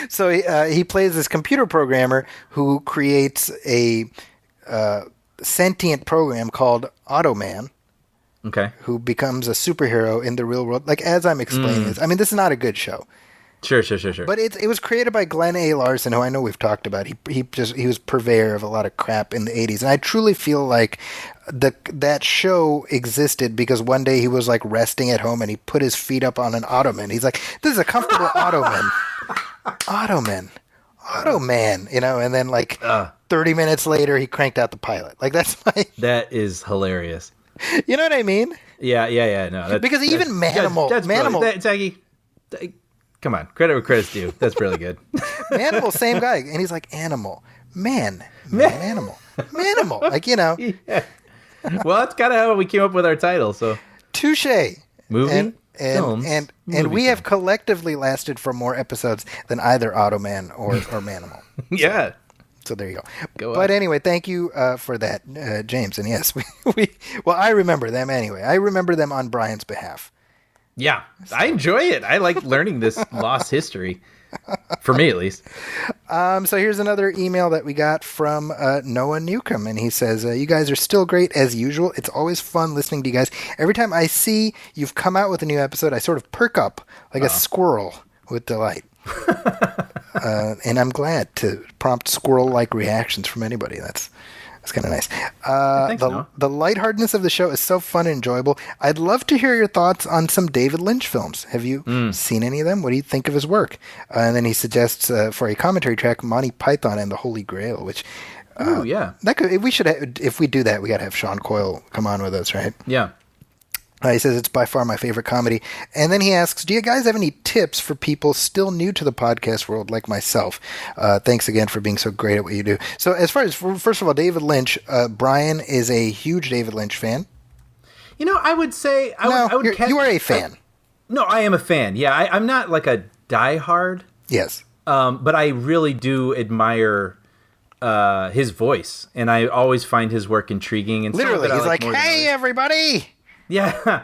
So he plays this computer programmer who creates a sentient program called Automan. Okay. Who becomes a superhero in the real world. Like, as I'm explaining this. I mean, this is not a good show. Sure. But it was created by Glenn A. Larson, who I know we've talked about. He was purveyor of a lot of crap in the 80s. And I truly feel like that show existed because one day he was, like, resting at home and he put his feet up on an ottoman. He's like, this is a comfortable ottoman. Ottoman. You know, and then, like, 30 minutes later, he cranked out the pilot. Like, That is hilarious. You know what I mean? Yeah. No, because even Manimal, Zachy, come on, credit where credit's due. That's really good. Manimal, same guy, and he's like animal, animal, Manimal, like, you know. Yeah. Well, that's kind of how we came up with our title. So touche. Movie, films, and we have collectively lasted for more episodes than either Automan or Manimal. Yeah. So there you go. But anyway, thank you for that, James. And yes, I remember them anyway. I remember them on Brian's behalf. Yeah, I enjoy it. I like learning this lost history, for me at least. So here's another email that we got from Noah Newcomb, and he says, you guys are still great as usual. It's always fun listening to you guys. Every time I see you've come out with a new episode, I sort of perk up like a squirrel with delight. And I'm glad to prompt squirrel-like reactions from anybody. That's kind of nice. Thanks, Noah. The lightheartedness of the show is so fun and enjoyable. I'd love to hear your thoughts on some David Lynch films. Have you seen any of them? What do you think of his work? And then he suggests for a commentary track, Monty Python and the Holy Grail, which... Ooh, yeah. If we do that, we got to have Sean Coyle come on with us, right? Yeah. He says it's by far my favorite comedy. And then he asks, do you guys have any tips for people still new to the podcast world like myself? Thanks again for being so great at what you do. So as far as, first of all, David Lynch, Brian is a huge David Lynch fan. I would say... you are a fan. No, I am a fan. Yeah, I'm not like a diehard. Yes. But I really do admire his voice. And I always find his work intriguing. And literally, he's like, hey, everybody! Yeah.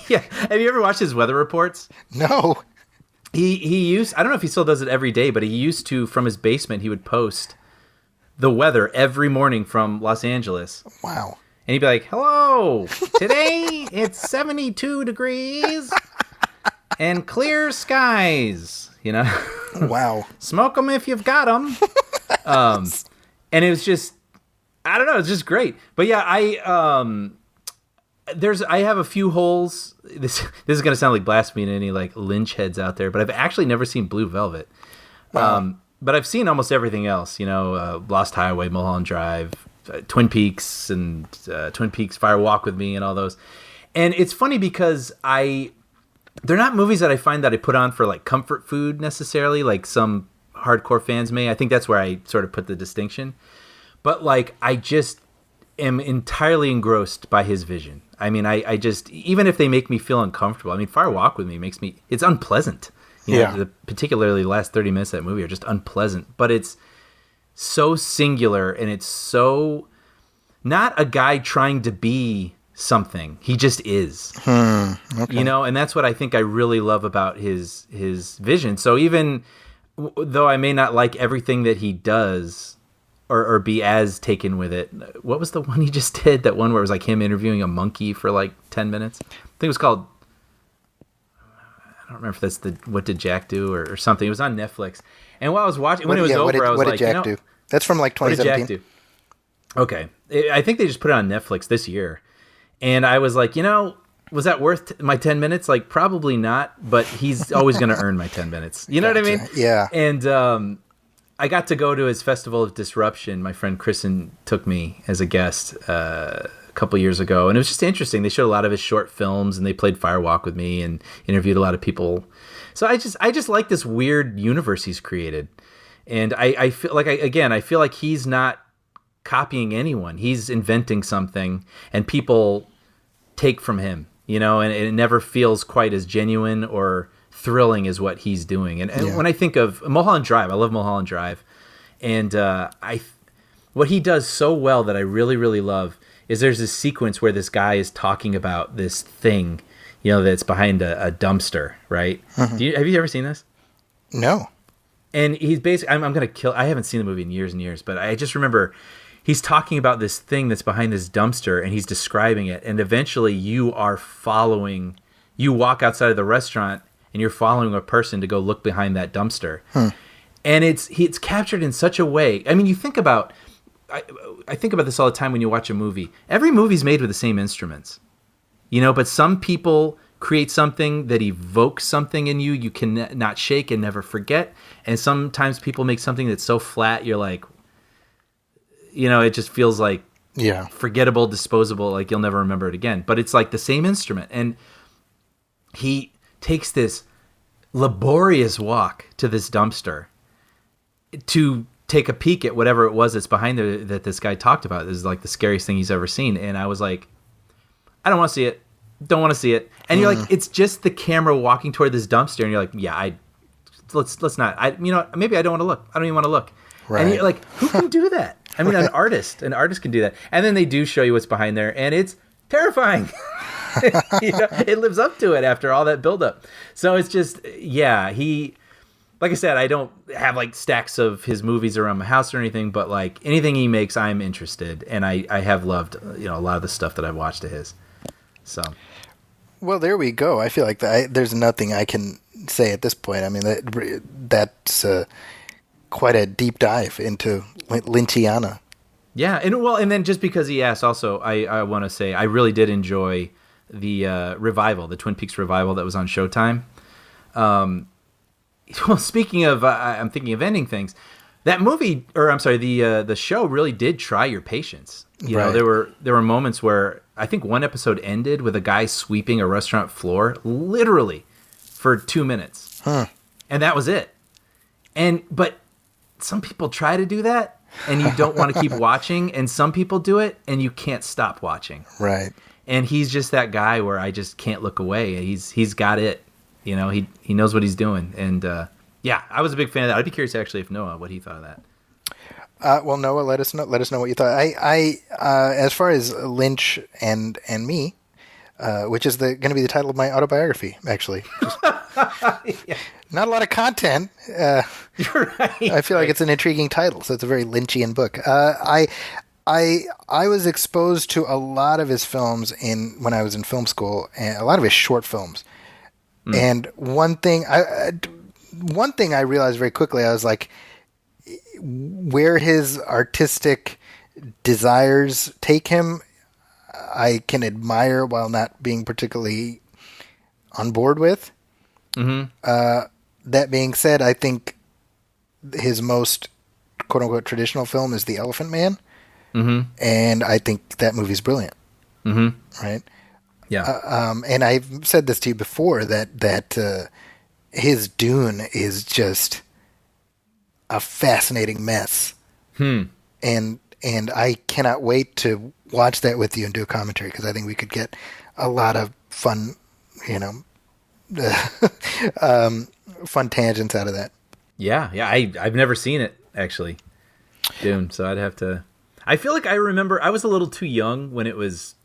Yeah. Have you ever watched his weather reports? No. He used, I don't know if he still does it every day, but he used to, from his basement, he would post the weather every morning from Los Angeles. Wow. And he'd be like, hello, today it's 72 degrees and clear skies, Wow. Smoke them if you've got them. And it was just, I don't know, it's just great. But yeah, I have a few holes. This is going to sound like blasphemy to any like Lynch heads out there, but I've actually never seen Blue Velvet. Wow. But I've seen almost everything else, Lost Highway, Mulholland Drive, Twin Peaks, and Twin Peaks Fire Walk with Me, and all those. And it's funny because they're not movies that I find that I put on for like comfort food necessarily, like some hardcore fans may. I think that's where I sort of put the distinction. But like, I just am entirely engrossed by his vision. I mean, I just, even if they make me feel uncomfortable, I mean, Fire Walk with Me it's unpleasant. Particularly the last 30 minutes of that movie are just unpleasant, but it's so singular and it's so not a guy trying to be something. He just is, Okay. And that's what I think I really love about his vision. So even though I may not like everything that he does, or be as taken with it. What was the one he just did? That one where it was like him interviewing a monkey for like 10 minutes? I think it was called, I don't remember if that's What Did Jack Do or something. It was on Netflix. And while I was watching, when it was over, I was like, what did Jack do? That's from like 2017. What did Jack do? Okay. I think they just put it on Netflix this year. And I was like, was that worth my 10 minutes? Like, probably not, but he's always going to earn my 10 minutes. You know what I mean? Yeah. And, I got to go to his Festival of Disruption. My friend Kristen took me as a guest a couple years ago, and it was just interesting. They showed a lot of his short films, and they played Fire Walk with Me, and interviewed a lot of people. So I just like this weird universe he's created, and I feel like I feel like he's not copying anyone. He's inventing something, and people take from him, and it never feels quite as genuine or thrilling as what he's doing. And when I think of Mulholland Drive, I love Mulholland Drive. And what he does so well that I really, really love is there's this sequence where this guy is talking about this thing, that's behind a dumpster, right? Mm-hmm. Have you ever seen this? No. And he's basically, I'm going to kill, I haven't seen the movie in years and years, but I just remember he's talking about this thing that's behind this dumpster and he's describing it. And eventually you walk outside of the restaurant and you're following a person to go look behind that dumpster. And it's captured in such a way. I mean, you think about, I think about this all the time when you watch a movie. Every movie's made with the same instruments, but some people create something that evokes something in you you can not shake and never forget. And sometimes people make something that's so flat, you're like, it just feels like forgettable, disposable, like you'll never remember it again. But it's like the same instrument. And he takes this laborious walk to this dumpster to take a peek at whatever it was that's behind there that this guy talked about. This is like the scariest thing he's ever seen. And I was like, I don't want to see it. Don't want to see it. And you're like, it's just the camera walking toward this dumpster. And you're like, yeah, let's not. Maybe I don't want to look. I don't even want to look. Right. And you're like, who can do that? I mean, an artist can do that. And then they do show you what's behind there, and it's terrifying. It lives up to it after all that buildup. So it's just, like I said, I don't have like stacks of his movies around my house or anything, but like anything he makes, I'm interested. And I have loved, a lot of the stuff that I've watched of his. So. Well, there we go. I feel like there's nothing I can say at this point. I mean, that's quite a deep dive into Lynchiana. Yeah, and then just because he asked, also, I want to say I really did enjoy the revival, the Twin Peaks revival that was on Showtime. Well, speaking of, I'm thinking of ending things. That movie, or I'm sorry, the show really did try your patience. You know, there were moments where I think one episode ended with a guy sweeping a restaurant floor, literally, for 2 minutes, and that was it. But some people try to do that, and you don't want to keep watching, and some people do it, and you can't stop watching. Right. And he's just that guy where I just can't look away. He's got it. You know, he knows what he's doing. And yeah, I was a big fan of that. I'd be curious actually if Noah, what he thought of that. Well, Noah, let us know what you thought. I as far as Lynch and me, which is going to be the title of my autobiography, actually. Yeah. Not a lot of content. You're right. I feel like it's an intriguing title, so it's a very Lynchian book. I was exposed to a lot of his films when I was in film school, and a lot of his short films. And one thing I realized very quickly, I was like, where his artistic desires take him, I can admire while not being particularly on board with. That being said, I think his most quote unquote traditional film is The Elephant Man. And I think that movie's brilliant. Right? Yeah. And I've said this to you before that his Dune is just a fascinating mess. And I cannot wait to watch that with you and do a commentary, because I think we could get a lot of fun, fun tangents out of that. Yeah. I've never seen it, actually, Dune, so I'd have to... I feel like I remember... I was a little too young when it was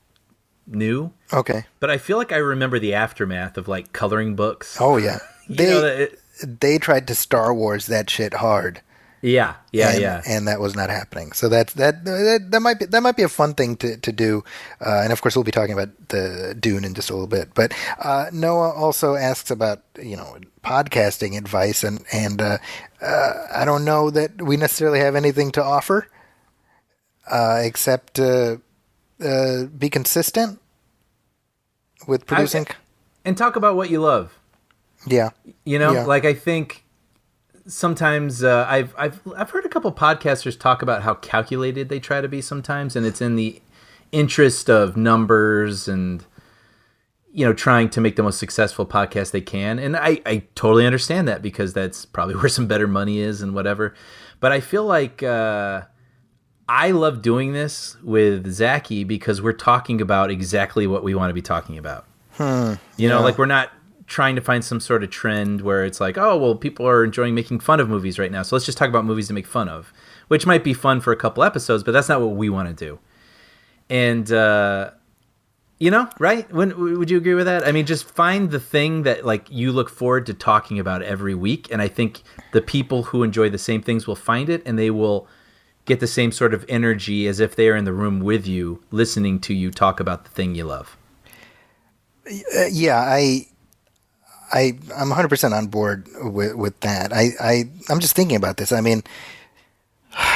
new. Okay. But I feel like I remember the aftermath of, like, coloring books. Oh, yeah. They they tried to Star Wars that shit hard. Yeah. And that was not happening. So that might be a fun thing to do. And of course, we'll be talking about the Dune in just a little bit. But Noah also asks about podcasting advice, and I don't know that we necessarily have anything to offer, except be consistent with producing and talk about what you love. Yeah. Like, I think sometimes I've heard a couple podcasters talk about how calculated they try to be sometimes, and it's in the interest of numbers and trying to make the most successful podcast they can. And I totally understand that, because that's probably where some better money is and whatever. But I feel like I love doing this with Zachy because we're talking about exactly what we want to be talking about. Like, we're not trying to find some sort of trend where it's like, oh, well, people are enjoying making fun of movies right now, so let's just talk about movies to make fun of, which might be fun for a couple episodes, but that's not what we want to do. And right? Would you agree with that? I mean, just find the thing that, like, you look forward to talking about every week, and I think the people who enjoy the same things will find it, and they will get the same sort of energy as if they are in the room with you, listening to you talk about the thing you love. Yeah, I'm 100% on board with that. I'm just thinking about this. I mean,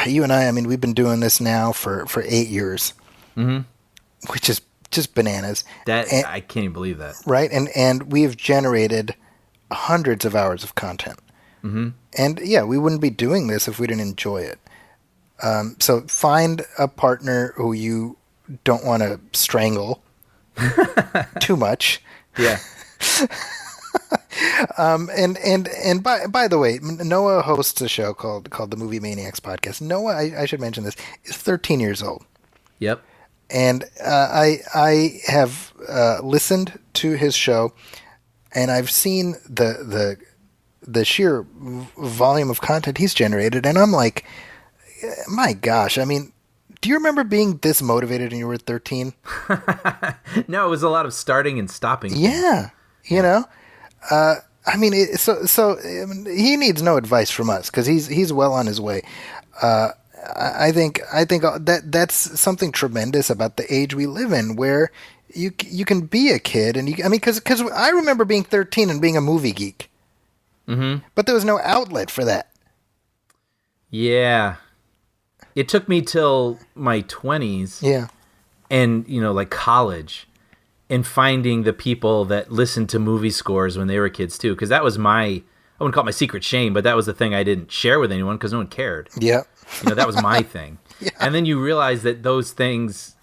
you and I mean, we've been doing this now for 8 years, which is just bananas. I can't even believe that. Right? And we have generated hundreds of hours of content. And yeah, we wouldn't be doing this if we didn't enjoy it. So find a partner who you don't want to strangle too much. Yeah. And by the way, Noah hosts a show called the Movie Maniacs Podcast. Noah, I should mention this, is 13 years old. Yep. And I have listened to his show, and I've seen the sheer volume of content he's generated, and I'm like, my gosh, I mean, do you remember being this motivated when you were 13? No, it was a lot of starting and stopping. Yeah, I mean, so he needs no advice from us, because he's well on his way. I think that's something tremendous about the age we live in, where you can be a kid, and because I remember being 13 and being a movie geek, But there was no outlet for that. Yeah. It took me till my 20s Yeah. and, like college and finding the people that listened to movie scores when they were kids too. Because that was I wouldn't call it my secret shame, but that was the thing I didn't share with anyone because no one cared. Yeah. That was my thing. Yeah. And then you realize that those things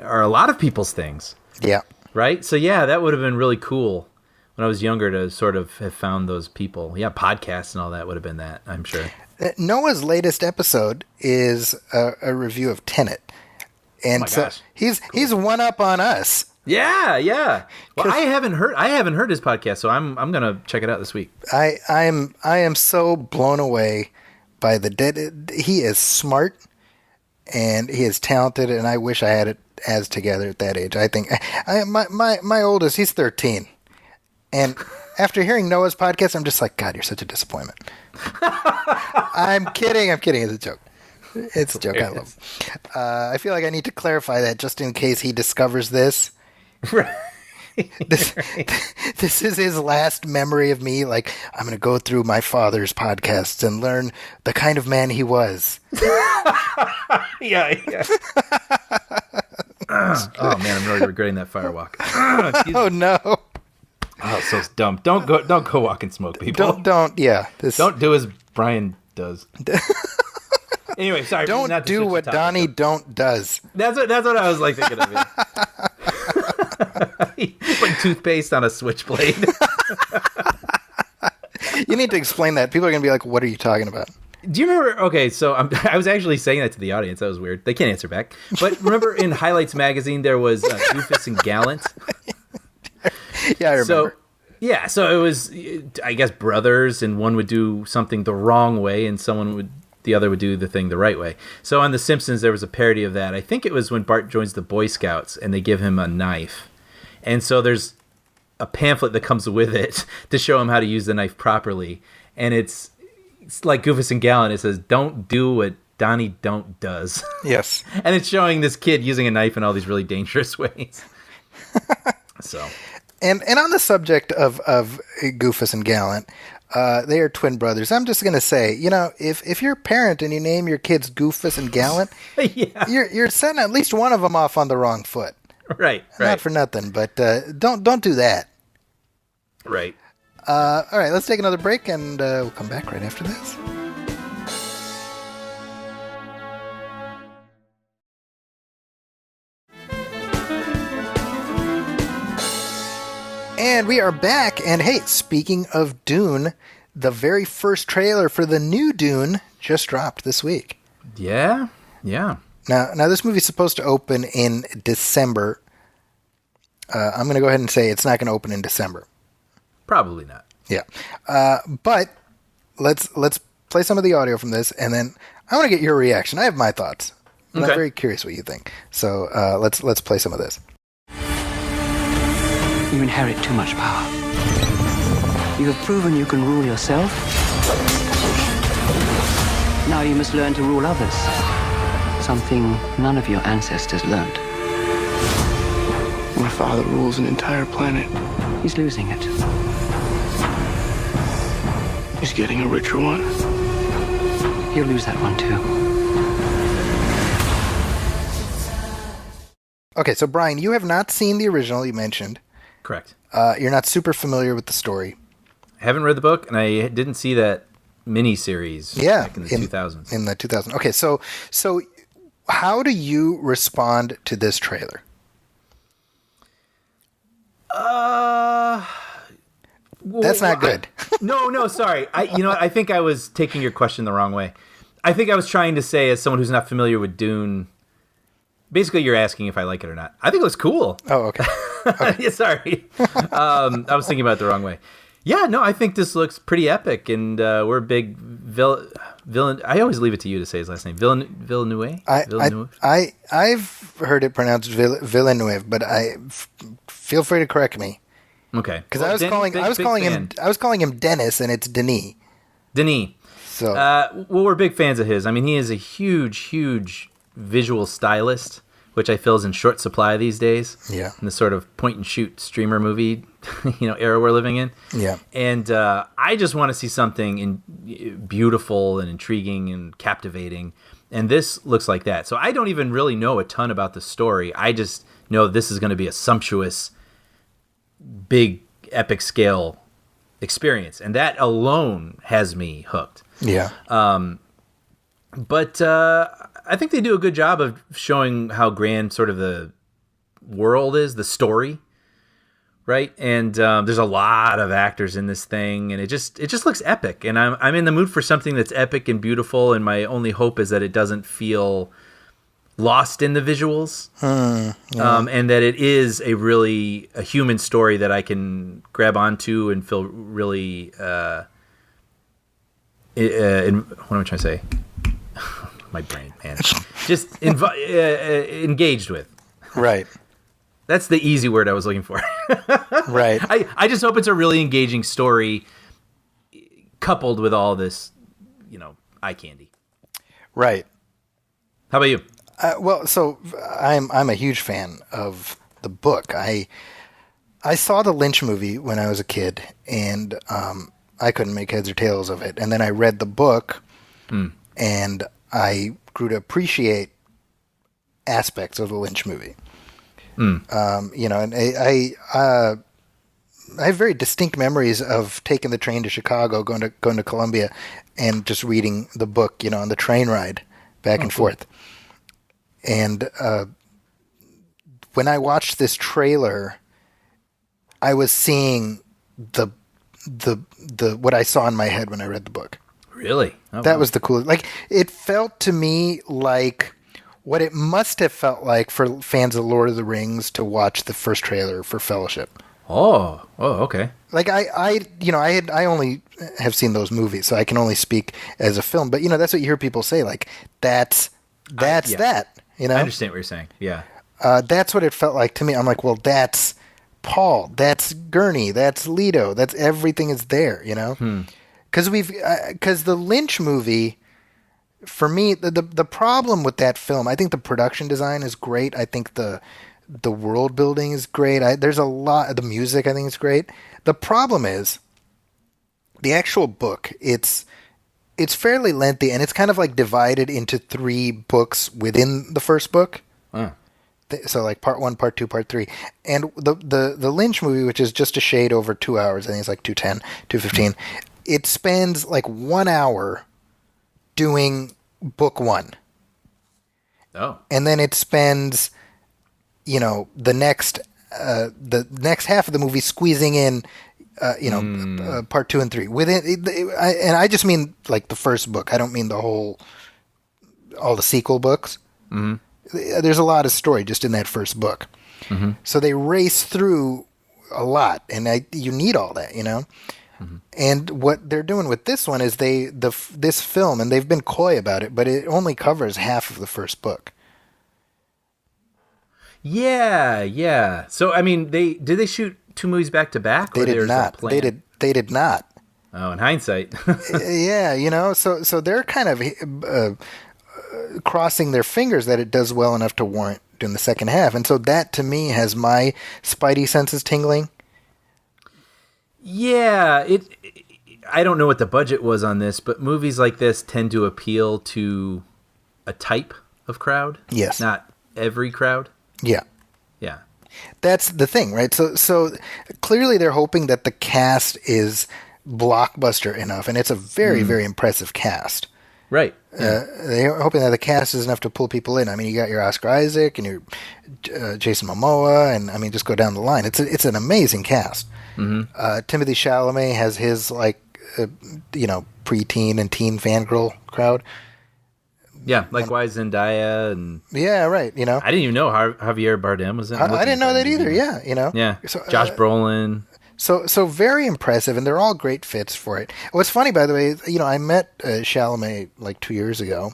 are a lot of people's things, Yeah. right? So yeah, that would have been really cool when I was younger to sort of have found those people. Yeah, podcasts and all that would have been that, I'm sure. Noah's latest episode is a review of Tenet. And my so gosh. he's one up on us. Yeah. Well, I haven't heard his podcast, so I'm gonna check it out this week. I am so blown away by the dead. He is smart and he is talented, and I wish I had it as together at that age. I think my oldest, he's 13, and after hearing Noah's podcast, I'm just like, God, you're such a disappointment. I'm kidding. It's a joke. It's a joke. I love him. I feel like I need to clarify that just in case he discovers this. Right. This is his last memory of me. Like, I'm going to go through my father's podcasts and learn the kind of man he was. Yeah. Oh man, I'm really regretting that firewalk. Oh no! Oh, so dumb. Don't go walk and smoke, people. Don't. Yeah. Don't do as Brian does. Anyway, sorry. Don't not to do switch what the topic. Donnie don't does. That's what I was like thinking of. Yeah. Like toothpaste on a switchblade. You need to explain that. People are going to be like, "What are you talking about?" Do you remember? Okay, so I was actually saying that to the audience. That was weird. They can't answer back. But remember, in Highlights magazine, there was Goofus and Gallant. Yeah, I remember. So it was, I guess, brothers, and one would do something the wrong way, and the other would do the thing the right way. So on The Simpsons, there was a parody of that. I think it was when Bart joins the Boy Scouts, and they give him a knife. And so there's a pamphlet that comes with it to show him how to use the knife properly. And it's like Goofus and Gallant. It says, "Don't do what Donnie don't does." Yes. And it's showing this kid using a knife in all these really dangerous ways. So... And on the subject of Goofus and Gallant, they are twin brothers. I'm just going to say, if you're a parent and you name your kids Goofus and Gallant, yeah. you're setting at least one of them off on the wrong foot. Right. Not for nothing, but don't do that. Right. All right, let's take another break, and we'll come back right after this. And we are back, and hey, speaking of Dune, the very first trailer for the new Dune just dropped this week. Yeah. Now this movie's supposed to open in December. I'm going to go ahead and say it's not going to open in December. Probably not. Yeah. But let's play some of the audio from this, and then I want to get your reaction. I have my thoughts. And Okay. I'm very curious what you think. So let's play some of this. You inherit too much power. You have proven you can rule yourself. Now you must learn to rule others. Something none of your ancestors learned. My father rules an entire planet. He's losing it. He's getting a richer one. He'll lose that one too. Okay, so Brian, you have not seen the original you mentioned. Correct. You're not super familiar with the story. I haven't read the book, and I didn't see that miniseries back in the 2000s. In the 2000s. Okay, so how do you respond to this trailer? That's not good. No, sorry. I think I was taking your question the wrong way. I think I was trying to say, as someone who's not familiar with Dune, basically you're asking if I like it or not. I think it looks cool. Oh, okay. Yeah, sorry. I was thinking about it the wrong way. Yeah, no, I think this looks pretty epic, and we're a big villain. I always leave it to you to say his last name. Villeneuve? I've heard it pronounced Villeneuve, but feel free to correct me. Okay. Because I was calling him Dennis, and it's Denis. Denis. So well, we're big fans of his. I mean, he is a huge visual stylist, which I feel is in short supply these days. Yeah. In the sort of point and shoot streamer movie era we're living in. Yeah. And I just want to see something beautiful and intriguing and captivating. And this looks like that. So I don't even really know a ton about the story. I just know this is going to be a sumptuous, big, epic scale experience. And that alone has me hooked. Yeah. But I think they do a good job of showing how grand sort of the world is, the story, right? And there's a lot of actors in this thing, and it just looks epic. And I'm in the mood for something that's epic and beautiful. And my only hope is that it doesn't feel lost in the visuals, and that it is a human story that I can grab onto and feel really. What am I trying to say? My brain, man. Just engaged with. Right. That's the easy word I was looking for. Right. I just hope it's a really engaging story coupled with all this, eye candy. Right. How about you? Well, so I'm a huge fan of the book. I saw the Lynch movie when I was a kid, and I couldn't make heads or tails of it. And then I read the book, and I grew to appreciate aspects of the Lynch movie. And I have very distinct memories of taking the train to Chicago, going to Columbia, and just reading the book, on the train ride back and forth. And when I watched this trailer, I was seeing the what I saw in my head when I read the book. Really? Oh, That wow. was the coolest. Like, it felt to me like what it must have felt like for fans of Lord of the Rings to watch the first trailer for Fellowship. Oh, okay. Like I only have seen those movies, so I can only speak as a film. But that's what you hear people say. Like that's yeah. that. I understand what you're saying. Yeah. That's what it felt like to me. I'm like, well, that's Paul, that's Gurney, that's Leto, that's everything is there. Because because the Lynch movie. For me, the problem with that film, I think the production design is great. I think the world building is great. There's a lot. The music, I think, is great. The problem is the actual book. It's fairly lengthy, and it's kind of like divided into 3 books within the first book. So like part 1, part 2, part 3. And the Lynch movie, which is just a shade over 2 hours, I think it's like 2:10, 2:15. It spends like 1 hour doing book 1. Oh. And then it spends, the next half of the movie squeezing in, part 2 and 3 within. And I just mean like the first book. I don't mean all the sequel books. Mm-hmm. There's a lot of story just in that first book. Mm-hmm. So they race through a lot, and you need all that, Mm-hmm. And what they're doing with this one is this film, and they've been coy about it, but it only covers half of the first book. Yeah. So I mean, did they shoot 2 movies back to back? They did not. They did not. Oh, in hindsight. Yeah, so they're kind of crossing their fingers that it does well enough to warrant doing the second half, and so that to me has my spidey senses tingling. Yeah, I don't know what the budget was on this, but movies like this tend to appeal to a type of crowd. Yes. Not every crowd. Yeah. Yeah. That's the thing, right? So clearly they're hoping that the cast is blockbuster enough, and it's a very, very impressive cast. Right. They're hoping that the cast is enough to pull people in. I mean, you got your Oscar Isaac and your Jason Momoa, and I mean, just go down the line. It's an amazing cast. Mm-hmm. Timothy Chalamet has his preteen and teen fangirl crowd. Yeah, likewise Zendaya and yeah, right. I didn't even know Javier Bardem was in. I didn't know that either. Yeah, Yeah, so, Josh Brolin. So very impressive, and they're all great fits for it. What's funny, by the way, I met Chalamet like 2 years ago,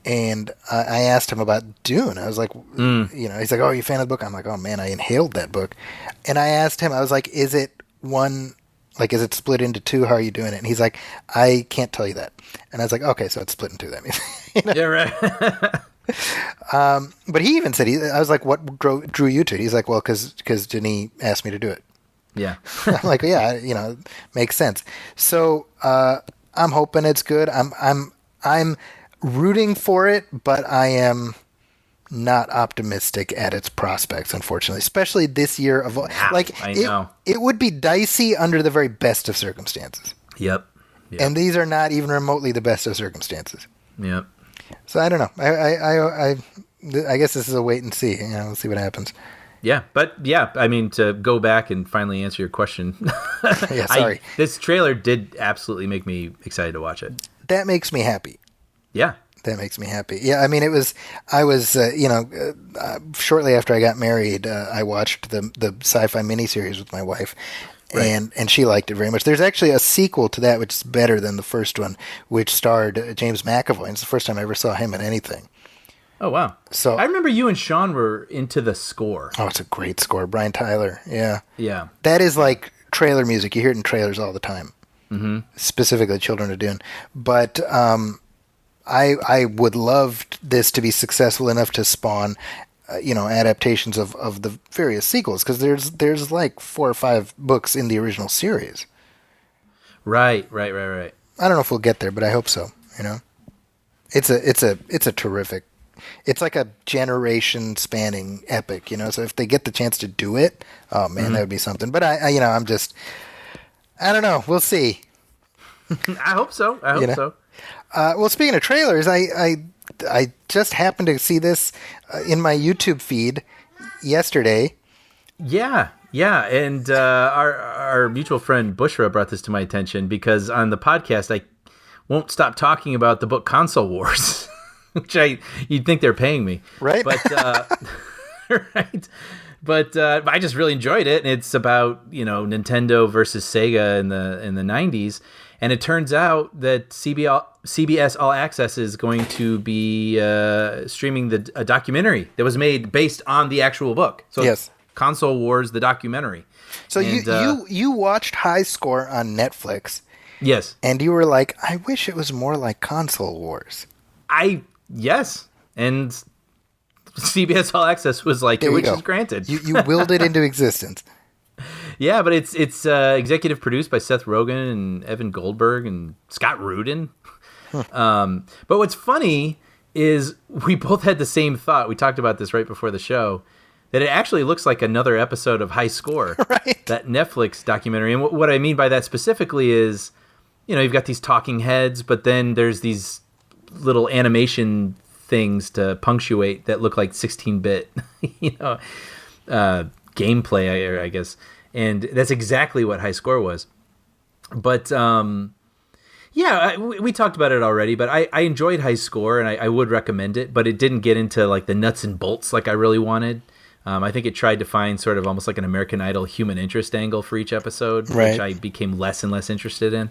and I asked him about Dune. I was like, he's like, "Oh, are you a fan of the book?" I'm like, "Oh man, I inhaled that book." And I asked him, I was like, "Is it split into 2? How are you doing it?" And he's like, "I can't tell you that." And I was like, "Okay, so it's split in 2. That means." Yeah, right. But he even said, I was like, "What drew you to it?" He's like, "Well, because Denis asked me to do it." Yeah. I'm like, yeah, makes sense. So I'm hoping it's good. I'm rooting for it, but I am not optimistic at its prospects, unfortunately. Especially this year of I know. it would be dicey under the very best of circumstances, Yep. and these are not even remotely the best of circumstances. Yep. So I don't know. I guess this is a wait and see. We'll see what happens. Yeah, but yeah, I mean, to go back and finally answer your question, Yeah, sorry. this trailer did absolutely make me excited to watch it. That makes me happy. Yeah. That makes me happy. Yeah, I mean, I was, shortly after I got married, I watched the sci-fi miniseries with my wife, Right. and she liked it very much. There's actually a sequel to that which is better than the first one, which starred James McAvoy. It's the first time I ever saw him in anything. Oh, wow. So- I remember you and Sean were into the score. Oh, it's a great score. Brian Tyler, yeah. Yeah. That is like trailer music. You hear it in trailers all the time. Mm-hmm. Specifically Children of Dune. But I would love this to be successful enough to spawn, adaptations of the various sequels, because there's like 4 or 5 books in the original series. Right. I don't know if we'll get there, but I hope so. It's a terrific. It's like a generation spanning epic. So if they get the chance to do it, oh man, that would be something. But I don't know. We'll see. I hope so. So. Well, speaking of trailers, I just happened to see this in my YouTube feed yesterday. Yeah, and our mutual friend Bushra brought this to my attention because on the podcast I won't stop talking about the book Console Wars, which you'd think they're paying me, Right? But right, but I just really enjoyed it, and it's about Nintendo versus Sega in the 90s, and it turns out that CBS All Access is going to be streaming a documentary that was made based on the actual book. So Yes. Console Wars, the documentary. So And, you watched High Score on Netflix, Yes. and you were like, I wish it was more like Console Wars. Yes. And CBS All Access was like, There you which go. is granted. You willed it into existence. Yeah, but it's executive produced by Seth Rogen and Evan Goldberg and Scott Rudin. But what's funny is we both had the same thought. We talked about this right before the show, that it actually looks like another episode of High Score, Right. that Netflix documentary. And what I mean by that specifically is, you've got these talking heads, but then there's these little animation things to punctuate that look like 16-bit, gameplay, I guess. And that's exactly what High Score was. But we talked about it already, but I enjoyed High Score, and I would recommend it, but it didn't get into like the nuts and bolts like I really wanted. I think it tried to find sort of almost like an American Idol human interest angle for each episode, Right. which I became less and less interested in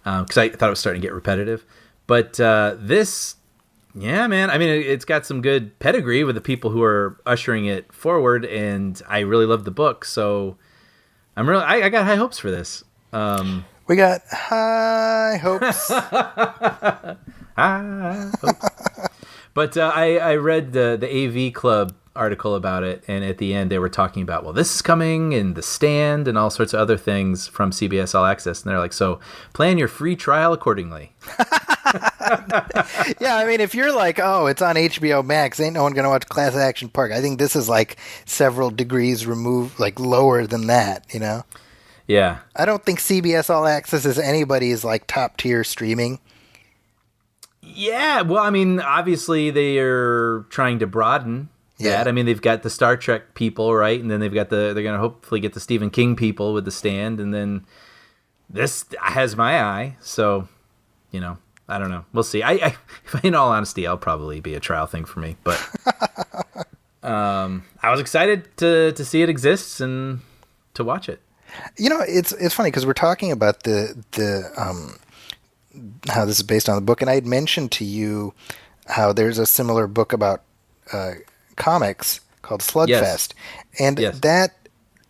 because I thought it was starting to get repetitive. But this, yeah, man, I mean, it's got some good pedigree with the people who are ushering it forward, and I really love the book, so I got high hopes for this. We got high hopes. But I read the AV Club article about it, and at the end they were talking about, well, this is coming, and The Stand, and all sorts of other things from CBS All Access, and they're like, so plan your free trial accordingly. Yeah, I mean, if you're like, oh, it's on HBO Max, ain't no one going to watch Class Action Park. I think this is like several degrees removed, like lower than that, Yeah. I don't think CBS All Access is anybody's like top tier streaming. Yeah, well, I mean, obviously they are trying to broaden Yeah. that. I mean, they've got the Star Trek people, right? And then they're going to hopefully get the Stephen King people with The Stand, and then this has my eye. So, I don't know. We'll see. I in all honesty, I'll probably be a trial thing for me, but I was excited to see it exists and to watch it. It's funny because we're talking about the how this is based on the book, and I had mentioned to you how there's a similar book about comics called Slugfest, and Yes. that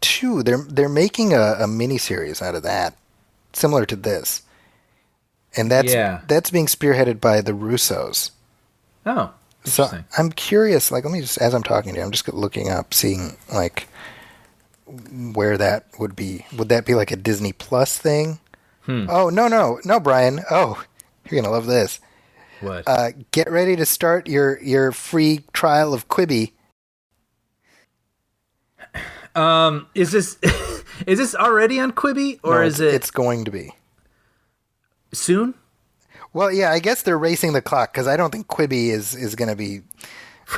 too, they're making a miniseries out of that, similar to this, and that's being spearheaded by the Russos. Oh, So interesting. I'm curious. Like, let me just, as I'm talking to you, I'm just looking up, seeing like where that would be. Would that be like a Disney Plus thing? Oh, no, Brian. Oh, you're going to love this. What? Get ready to start your free trial of Quibi. Is this is this already on Quibi, or No, is it It's going to be. soon? Well, yeah, I guess they're racing the clock because I don't think Quibi is going to be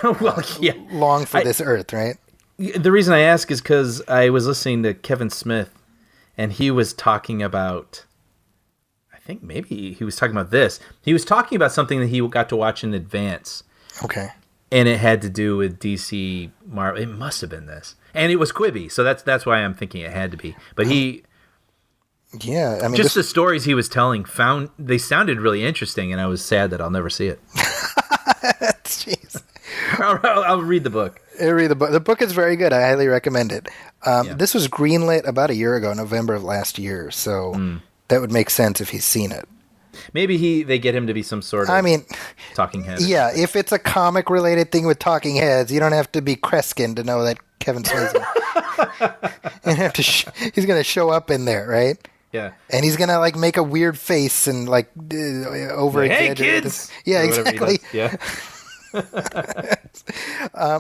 Well, yeah. long for this earth, right? The reason I ask is because I was listening to Kevin Smith, and he was talking about. I think maybe he was talking about this. He was talking about something that he got to watch in advance, Okay. and it had to do with DC Marvel. It must have been this, and it was Quibi, so that's why I'm thinking it had to be. But Yeah, I mean, just the stories he was telling they sounded really interesting, and I was sad that I'll never see it. jeez. I'll read the book. Read the book. The book is very good. I highly recommend it. Yeah. This was greenlit about a year ago, November of last year, so that would make sense if he's seen it. Maybe they get him to be some sort of I mean, talking head. yeah, if it's a comic-related thing with talking heads, you don't have to be Kreskin to know that Kevin Smith. He's going to show up in there, right? Yeah. And he's going to like make a weird face and like over Hey, exaggerate. kids! Yeah, Or whatever he exactly. does. Yeah.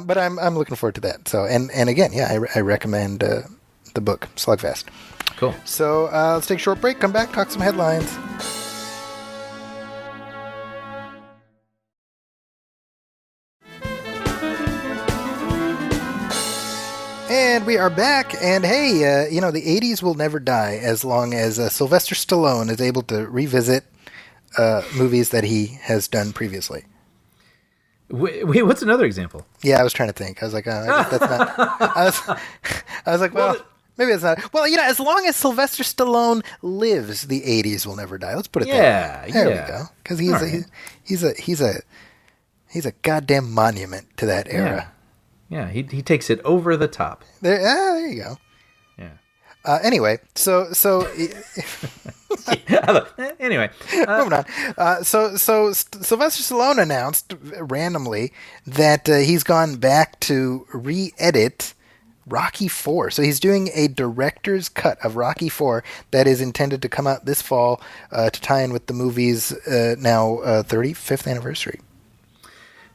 But I'm looking forward to that. So and again, yeah, I recommend the book Slugfest. Cool. So let's take a short break. Come back, talk some headlines. And we are back, and hey, the 80s will never die as long as Sylvester Stallone is able to revisit movies that he has done previously. Wait, what's another example? Yeah, I was trying to think. I was like, I guess that's not... I was like, well, maybe it's not... Well, as long as Sylvester Stallone lives, the 80s will never die. Let's put it that way. There we go. Because he's a goddamn monument to that era. Yeah, he takes it over the top. There you go. Yeah. Anyway, so Anyway, moving on. So Sylvester Stallone announced randomly that he's gone back to re-edit Rocky IV. So he's doing a director's cut of Rocky IV that is intended to come out this fall to tie in with the movie's now 35th anniversary.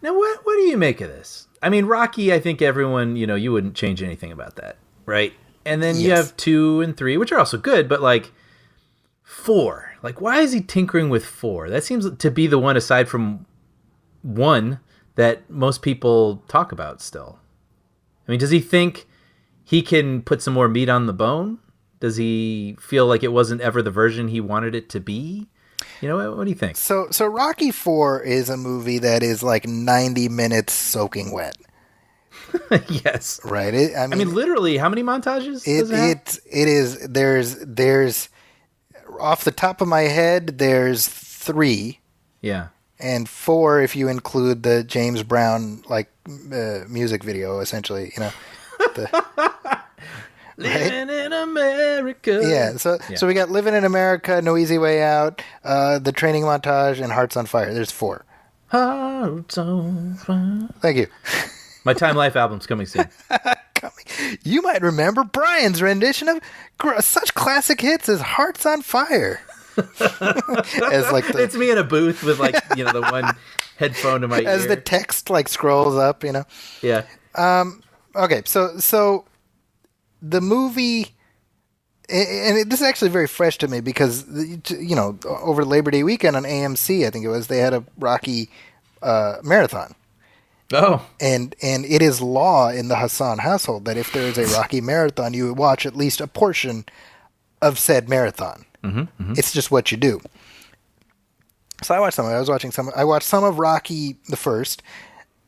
now what do you make of this? I mean, Rocky, I think everyone, you wouldn't change anything about that, right? And then you Yes. have 2 and 3, which are also good, but like 4, like why is he tinkering with 4? That seems to be the one aside from 1 that most people talk about still. I mean, does he think he can put some more meat on the bone? Does he feel like it wasn't ever the version he wanted it to be? What do you think? So Rocky IV is a movie that is like 90 minutes soaking wet, Yes. right? I mean, literally, how many montages does it have? It is there's off the top of my head there's 3 Yeah. and 4 if you include the James Brown music video, essentially. Living in America. Yeah. So we got Living in America, No Easy Way Out, the training montage, and Hearts on Fire. There's 4. Hearts on fire. Thank you. My Time Life album's coming soon. You might remember Brian's rendition of such classic hits as Hearts on Fire. As like It's me in a booth with the one headphone to my as ear. the text scrolls up, Yeah. Okay, so the movie, and this is actually very fresh to me because over Labor Day weekend on AMC, I think it was, they had a Rocky marathon. Oh. And it is law in the Hassan household that if there is a Rocky marathon, you would watch at least a portion of said marathon. Mm-hmm. It's just what you do. So I watched some of it. I watched some of Rocky the first,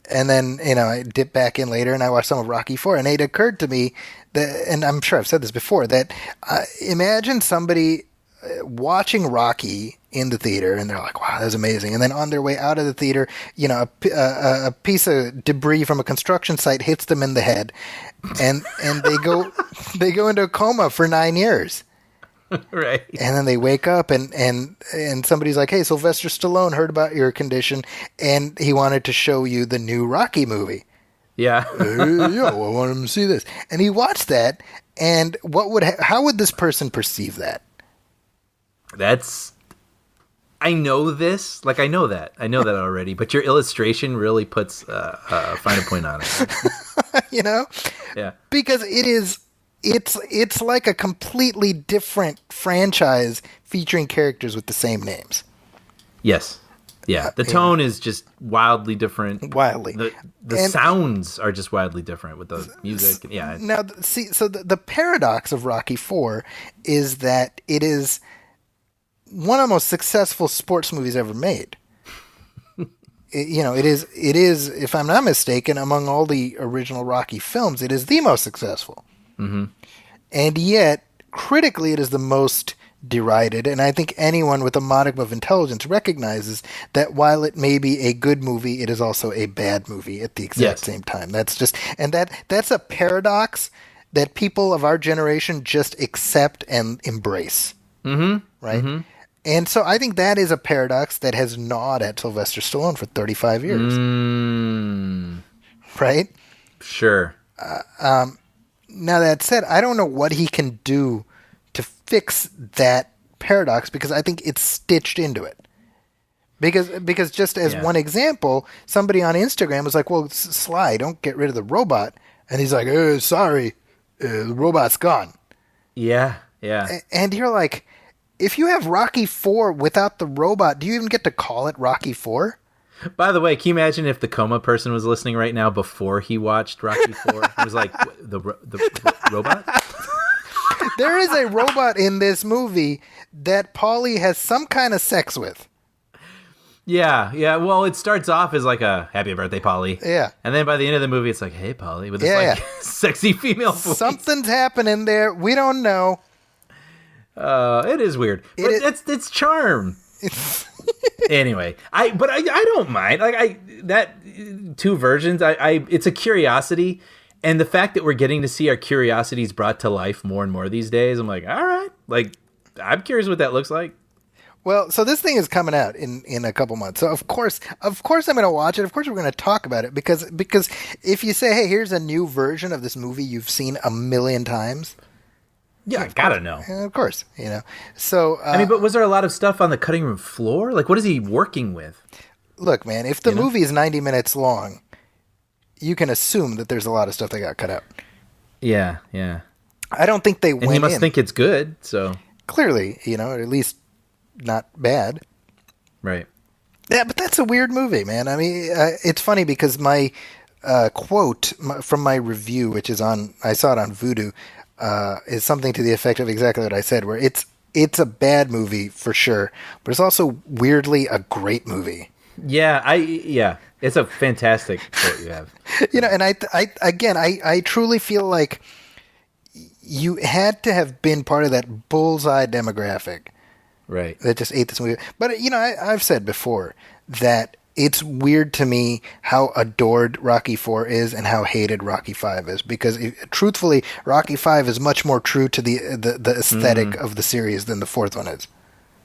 and then I dipped back in later, and I watched some of Rocky IV. And it occurred to me that, and I'm sure I've said this before, that imagine somebody watching Rocky in the theater, and they're like, wow, that was amazing. And then on their way out of the theater, a piece of debris from a construction site hits them in the head, and they go into a coma for 9 years. Right. And then they wake up, and somebody's like, hey, Sylvester Stallone heard about your condition, and he wanted to show you the new Rocky movie. Yeah. I want him to see this. And he watched that, And how would this person perceive that? I know this. Like, I know that already. But your illustration really puts a finer point on it. You know? Yeah. Because it's like a completely different franchise featuring characters with the same names. Yes. Yeah. The tone is just wildly different. Wildly. The sounds are just wildly different with the music. Yeah. Now, see, so the paradox of Rocky IV is that it is one of the most successful sports movies ever made. It is, if I'm not mistaken, among all the original Rocky films, it is the most successful. Mm-hmm. And yet, critically, it is the most derided. And I think anyone with a modicum of intelligence recognizes that while it may be a good movie, it is also a bad movie at the exact same time. That's a paradox that people of our generation just accept and embrace. Mm-hmm. Right? Mm-hmm. And so I think that is a paradox that has gnawed at Sylvester Stallone for 35 years. Right? Sure. Now, that said, I don't know what he can do to fix that paradox because I think it's stitched into it. Because just as one example, somebody on Instagram was like, well, Sly, don't get rid of the robot. And he's like, sorry, the robot's gone. Yeah, yeah. And you're like, if you have Rocky IV without the robot, do you even get to call it Rocky IV? By the way, can you imagine if the coma person was listening right now before he watched Rocky IV? He was like, the robot? There is a robot in this movie that Paulie has some kind of sex with. Yeah, yeah. Well, it starts off as like a happy birthday, Polly. Yeah. And then by the end of the movie, it's like, hey, Polly, with this sexy female voice. Something's happening there. We don't know. It is weird. But it's charm. Anyway, I don't mind. That two versions. It's a curiosity, and the fact that we're getting to see our curiosities brought to life more and more these days, I'm like, all right. Like, I'm curious what that looks like. Well, so this thing is coming out in a couple months. So of course I'm going to watch it. Of course we're going to talk about it because if you say, hey, here's a new version of this movie you've seen a million times. Yeah, I gotta know. Of course, So but was there a lot of stuff on the cutting room floor? Like, what is he working with? Look, man, if the movie is 90 minutes long, you can assume that there's a lot of stuff that got cut out. Yeah, yeah. I don't think they went in. And he must think it's good, so clearly, or at least not bad. Right. Yeah, but that's a weird movie, man. I mean, it's funny because my quote from my review, which is I saw it on Vudu, is something to the effect of exactly what I said, where it's a bad movie for sure, but it's also weirdly a great movie. Yeah, it's a fantastic quote you have. And I truly feel like you had to have been part of that bullseye demographic. Right. That just ate this movie. But, I've said before that it's weird to me how adored Rocky IV is and how hated Rocky V is. Because, truthfully, Rocky V is much more true to the aesthetic of the series than the fourth one is.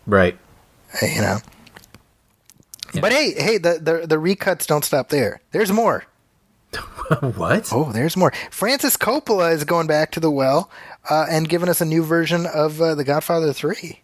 Right. Yeah. But, hey, the recuts don't stop there. There's more. What? Oh, there's more. Francis Coppola is going back to the well and giving us a new version of The Godfather 3.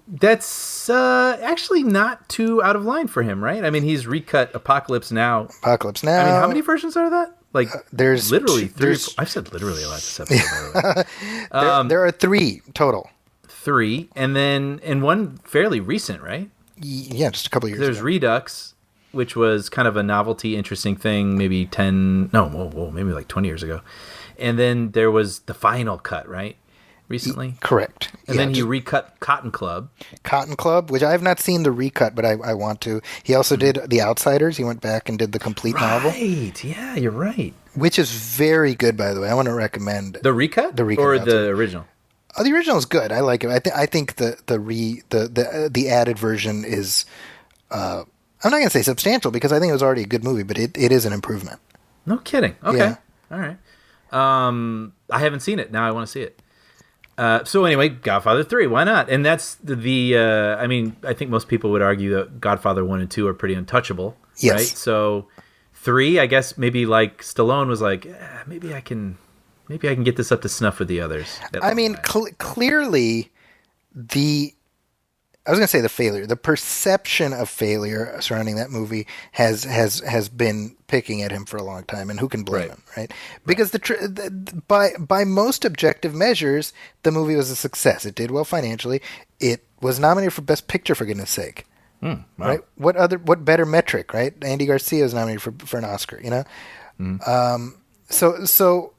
That's actually not too out of line for him, right? I mean, he's recut Apocalypse Now. I mean, how many versions are that? Like, there's literally three. I've said literally a lot this episode. There are 3 total. 3, and one fairly recent, right? Yeah, just a couple years There's ago. Redux, which was kind of a novelty, interesting thing, maybe maybe like 20 years ago. And then there was the final cut, right? Recently? Correct. And then he recut Cotton Club. Cotton Club, which I have not seen the recut, but I want to. He also did The Outsiders. He went back and did the complete novel. Right. Yeah, you're right. Which is very good, by the way. I want to recommend The recut? The recut. Or the original? Oh, the original is good. I like it. I think the added version is I'm not going to say substantial because I think it was already a good movie, but it is an improvement. No kidding. Okay. Yeah. All right. I haven't seen it. Now I want to see it. So anyway, Godfather 3, why not? And that's I think most people would argue that Godfather 1 and 2 are pretty untouchable. Yes. Right? So 3, I guess maybe like Stallone was like, maybe I can get this up to snuff with the others. I mean, clearly I was going to say the perception of failure surrounding that movie has been picking at him for a long time, and who can blame him, right? Because by most objective measures, the movie was a success. It did well financially. It was nominated for Best Picture, for goodness sake. Wow. Right? What better metric, right? Andy Garcia was nominated for an Oscar, you know? So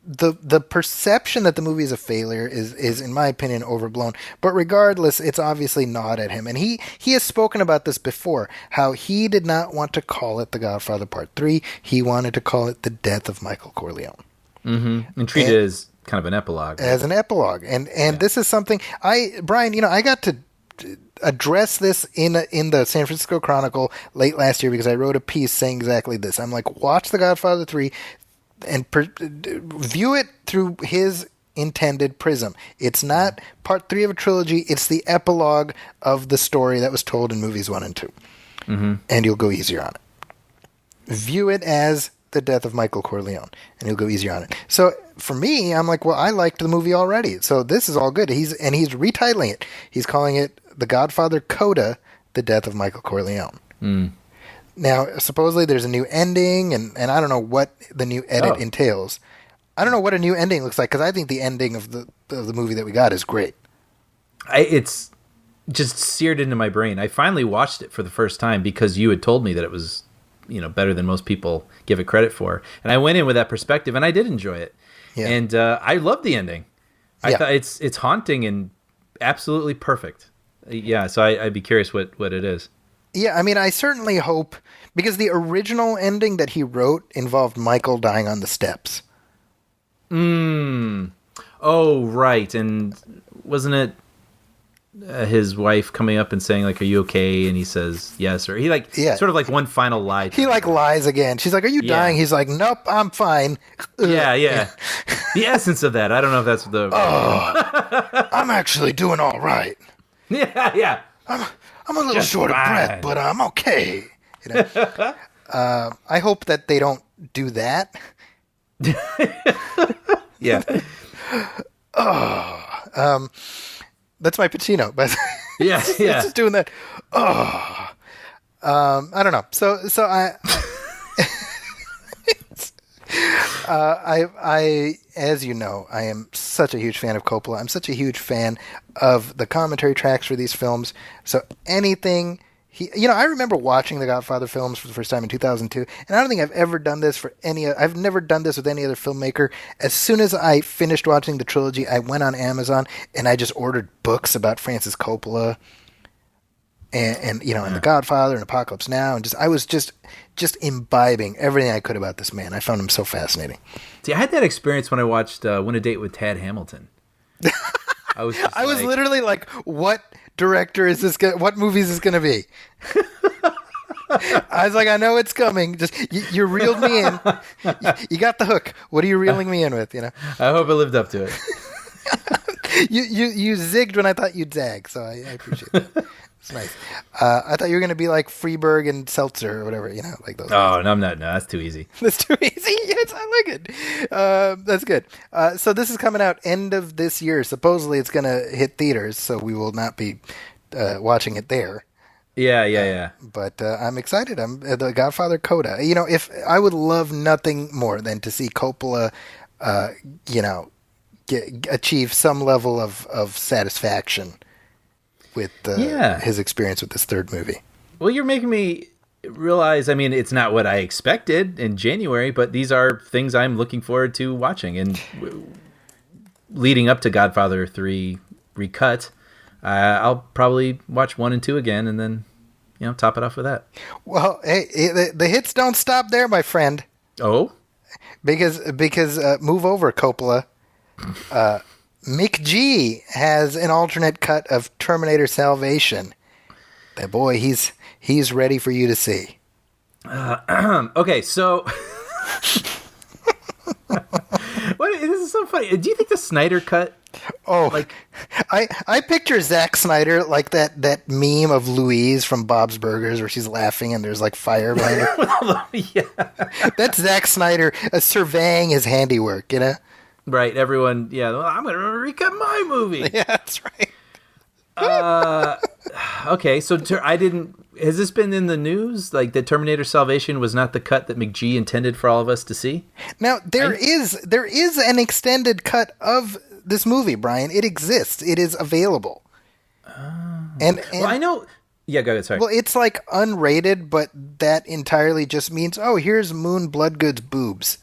the perception that the movie is a failure is in my opinion overblown, but regardless, it's obviously gnawed at him, and he has spoken about this before, how he did not want to call it The Godfather Part 3. He wanted to call it The Death of Michael Corleone. And treat it as kind of an epilogue. As an epilogue. And this is something Brian, you know, I got to address this in the San Francisco Chronicle late last year because I wrote a piece saying exactly this. I'm like, watch The Godfather 3 and view it through his intended prism. It's not part 3 of a trilogy. It's the epilogue of the story that was told in movies 1 and 2. And you'll go easier on it. View it as the death of Michael Corleone, and you'll go easier on it. So for me, I'm like, well, I liked the movie already, so this is all good. He's retitling it. He's calling it The Godfather Coda, The Death of Michael Corleone. Now, supposedly there's a new ending, and I don't know what the new edit entails. I don't know what a new ending looks like, because I think the ending of the movie that we got is great. It's just seared into my brain. I finally watched it for the first time because you had told me that it was, you know, better than most people give it credit for. And I went in with that perspective, and I did enjoy it. Yeah. And I love the ending. I thought it's haunting and absolutely perfect. Yeah, so I'd be curious what it is. Yeah, I mean, I certainly hope, because the original ending that he wrote involved Michael dying on the steps. Oh, right. And wasn't it his wife coming up and saying, like, are you okay? And he says yes. Or he, like, sort of like one final lie. He, like, lies again. She's like, are you dying? He's like, nope, I'm fine. Yeah. The essence of that. I don't know if that's the... I'm actually doing all right. Yeah. I'm a little just short of breath, but I'm okay. You know? I hope that they don't do that. Yeah. That's my Pacino, but yeah. It's just doing that. I don't know. So I, as you know, I am such a huge fan of Coppola. I'm such a huge fan of the commentary tracks for these films. So anything I remember watching the Godfather films for the first time in 2002, and I don't think I've ever done this I've never done this with any other filmmaker. As soon as I finished watching the trilogy, I went on Amazon and I just ordered books about Francis Coppola and The Godfather and Apocalypse Now, and I was just imbibing everything I could about this man. I found him so fascinating. See, I had that experience when I watched Win a Date with Tad Hamilton. I was literally like, what director is this? What movie is this going to be? I was like, I know it's coming. Just you reeled me in. You got the hook. What are you reeling me in with? You know. I hope I lived up to it. You zigged when I thought you'd zag, so I appreciate that. It's nice. I thought you were going to be like Freeberg and Seltzer or whatever, like those. Oh, no, I'm not. No, that's too easy. That's too easy? Yes, I like it. That's good. So this is coming out end of this year. Supposedly it's going to hit theaters, so we will not be watching it there. Yeah. But I'm excited. I'm The Godfather Coda. If I would love nothing more than to see Coppola, achieve some level of satisfaction with his experience with this third movie. Well, you're making me realize, I mean, it's not what I expected in January, but these are things I'm looking forward to watching. And leading up to Godfather 3 Recut, I'll probably watch 1 and 2 again and then, top it off with that. Well, hey, the hits don't stop there, my friend. Oh? Because move over, Coppola. Mick G has an alternate cut of Terminator Salvation. That boy, he's ready for you to see. Okay, so this is so funny. Do you think the Snyder cut Oh, Like- I picture Zack Snyder like that meme of Louise from Bob's Burgers where she's laughing and there's like fire behind her. Yeah. That's Zack Snyder surveying his handiwork, you know? Right. Everyone. Yeah. Well, I'm gonna recut my movie. Yeah, that's right. Okay. So I didn't. Has this been in the news? Like the Terminator Salvation was not the cut that McGee intended for all of us to see. Now there is an extended cut of this movie, Brian. It exists. It is available. And Well, I know. Yeah. Go ahead. Sorry. well, it's like unrated, but that entirely just means, oh, here's Moon Bloodgood's boobs.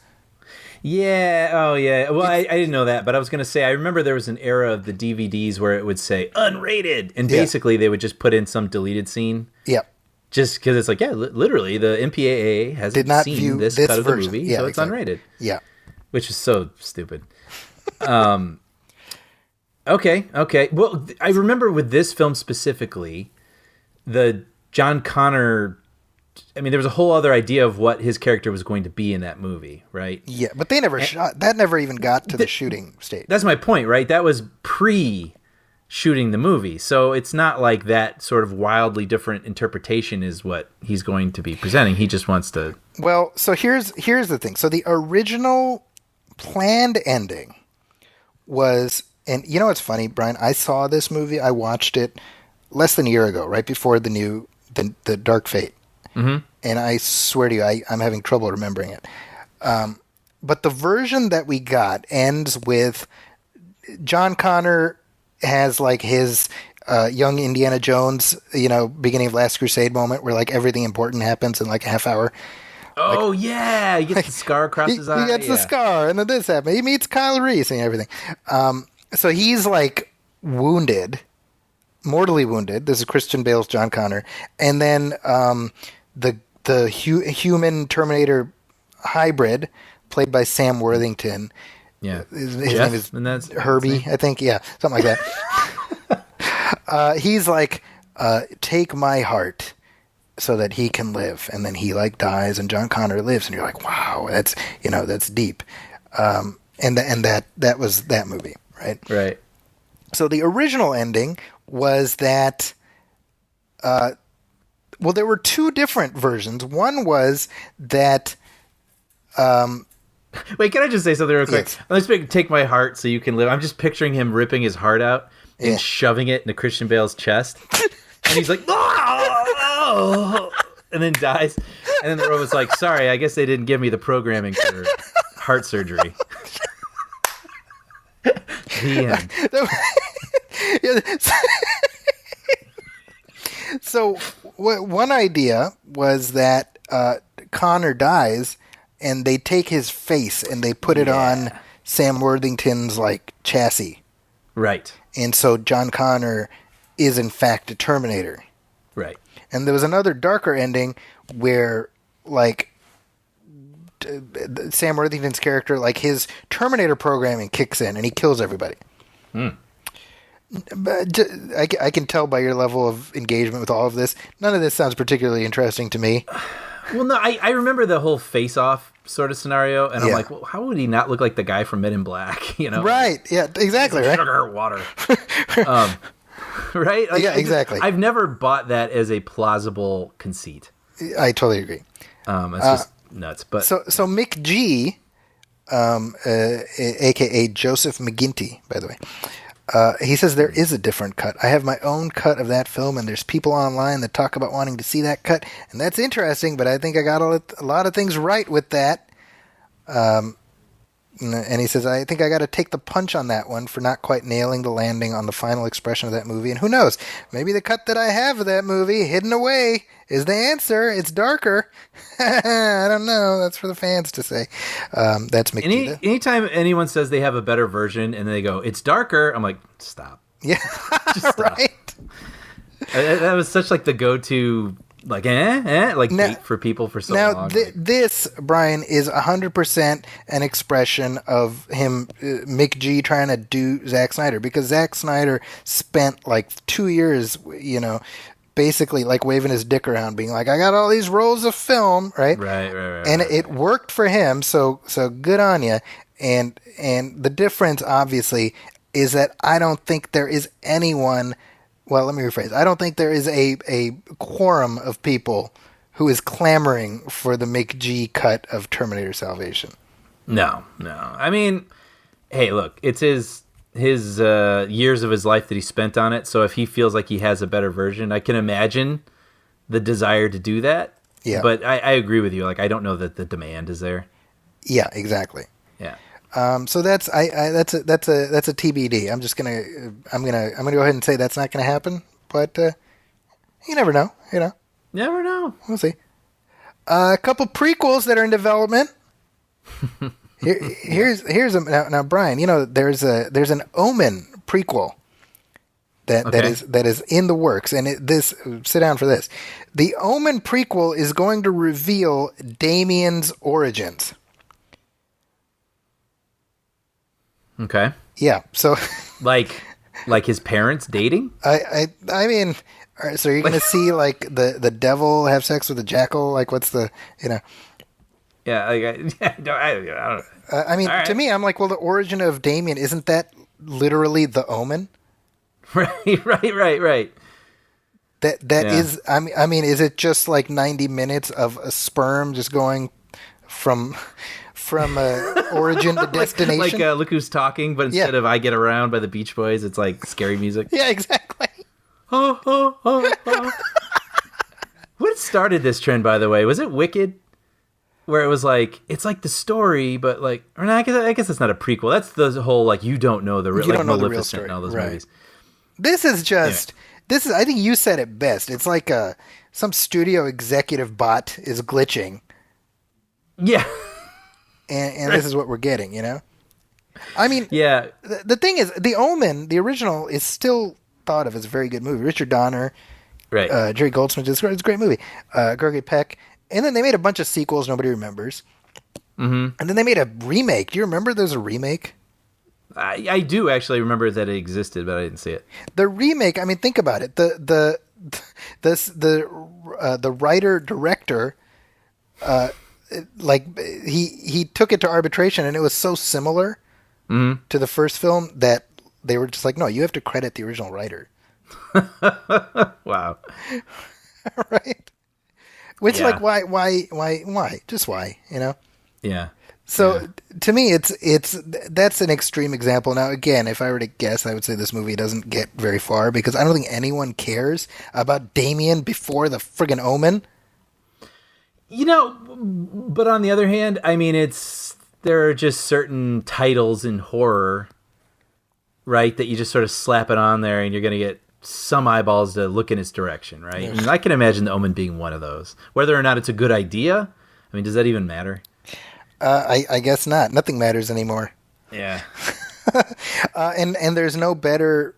Yeah. Oh, yeah. Well, I didn't know that, but I was going to say I remember there was an era of the DVDs where it would say unrated, and Yeah. basically they would just put in some deleted scene, Yep. just because it's like, yeah, literally the MPAA hasn't Did not seen view this this cut of the version. movie, Yeah, so it's exactly. unrated, Yeah. which is so stupid. Okay. Well, I remember with this film specifically, the John Connor. I mean, there was a whole other idea of what his character was going to be in that movie, right? Yeah, but they never shot. That never even got to the shooting stage. That's my point, right? That was pre-shooting the movie, so it's not like that sort of wildly different interpretation is what he's going to be presenting. He just wants to. Well, so here's the thing. So the original planned ending was, and you know what's funny, Brian? I saw this movie. I watched it less than a year ago, right before the Dark Fate. Mm-hmm. And I swear to you, I'm having trouble remembering it. But the version that we got ends with John Connor has like his young Indiana Jones, beginning of Last Crusade moment where like everything important happens in like a half hour. Oh yeah, he gets the scar across his eye. He gets the scar, and then this happens. He meets Kyle Reese and everything. So he's like wounded, mortally wounded. This is Christian Bale's John Connor, and then the human Terminator hybrid, played by Sam Worthington. Yeah, His Jeff, name is and that's Herbie, I think. Yeah, something like that. He's like, take my heart so that he can live. And then he like dies and John Connor lives. And you're like, wow, that's deep. And that was that movie, right? Right. So the original ending was that, well, there were two different versions. One was that, Wait, can I just say something real quick? Yes. Let's take my heart so you can live. I'm just picturing him ripping his heart out and Yeah. shoving it into Christian Bale's chest, and he's like, "Oh," and then dies. And then the robot's like, "Sorry, I guess they didn't give me the programming for heart surgery." The end. So one idea was that Connor dies, and they take his face and they put it on Sam Worthington's like chassis, Right. and so John Connor is in fact a Terminator. Right. And there was another darker ending where like Sam Worthington's character, like his Terminator programming kicks in and he kills everybody. But I can tell by your level of engagement with all of this, none of this sounds particularly interesting to me. Well, no, I remember the whole face-off sort of scenario, and I'm Yeah. like, well, how would he not look like the guy from Men in Black? You know, Right. Yeah, exactly, right? Sugar, water. Right? Like, Yeah, exactly. I've never bought that as a plausible conceit. I totally agree. It's just nuts. But So Mick G, a.k.a. Joseph McGinty, by the way, he says there is a different cut. I have my own cut of that film, and there's people online that talk about wanting to see that cut, and that's interesting, but I think I got a lot of things right with that. And he says, I think I got to take the punch on that one for not quite nailing the landing on the final expression of that movie. And who knows? Maybe the cut that I have of that movie, hidden away, is the answer. It's darker. I don't know. That's for the fans to say. That's McGee. anytime anyone says they have a better version and they go, it's darker, I'm like, stop. Yeah, stop. right. That was such like the go-to, like, like Now- bait for people for so Now, long. this, Brian, is 100% an expression of him, Mick G, trying to do Zack Snyder, because Zack Snyder spent like 2 years, basically like waving his dick around, being like, I got all these rolls of film, right? Right. And it worked for him, so good on you. And the difference, obviously, is that I don't think there is anyone. Well, let me rephrase. I don't think there is a quorum of people who is clamoring for the McG cut of Terminator Salvation. No. I mean, hey, look, it's his years of his life that he spent on it. So if he feels like he has a better version, I can imagine the desire to do that. Yeah. But I agree with you. Like, I don't know that the demand is there. Yeah, exactly. Yeah. So that's that's a TBD. I'm gonna go ahead and say that's not gonna happen. But you never know. Never know. We'll see. A couple prequels that are in development. Here's now, Brian. There's an Omen prequel that is in the works, and sit down for this. The Omen prequel is going to reveal Damien's origins. Okay. Yeah. So, like his parents dating? I mean, all right, so you're gonna see like the devil have sex with the jackal? Like, what's the Yeah. I don't know. I mean, All to right. me, I'm like, well, the origin of Damien, isn't that literally the Omen? Right. That Yeah. is, I mean, is it just like 90 minutes of a sperm just going from origin to destination? Like Look Who's Talking, but instead of I Get Around by the Beach Boys, it's like scary music. Yeah, exactly. What started this trend, by the way? Was it Wicked? Where it was like, it's like the story, but like, or no, I guess it's not a prequel. That's the whole, like, you don't know the real, You like don't know the real Maleficent story, and all those right. movies. This is just, I think you said it best. It's like some studio executive bot is glitching, Yeah. and this is what we're getting, I mean, Yeah. the thing is, The Omen, the original, is still thought of as a very good movie. Richard Donner, Right. Jerry Goldsmith, it's a great movie. Gregory Peck. And then they made a bunch of sequels nobody remembers. Mm-hmm. And then they made a remake. Do you remember there's a remake? I do actually remember that it existed, but I didn't see it. The remake, I mean, think about it. The writer director, like he took it to arbitration, and it was so similar to the first film that they were just like, no, you have to credit the original writer. Wow. Right? Which, Yeah. like, why? Just why? Yeah. So to me, that's an extreme example. Now, again, if I were to guess, I would say this movie doesn't get very far because I don't think anyone cares about Damien before the friggin' Omen. But on the other hand, I mean, there are just certain titles in horror, right, that you just sort of slap it on there and you're going to get some eyeballs to look in its direction, right? Yes. And I can imagine The Omen being one of those. Whether or not it's a good idea, I mean, does that even matter? I guess not. Nothing matters anymore. Yeah. And there's no better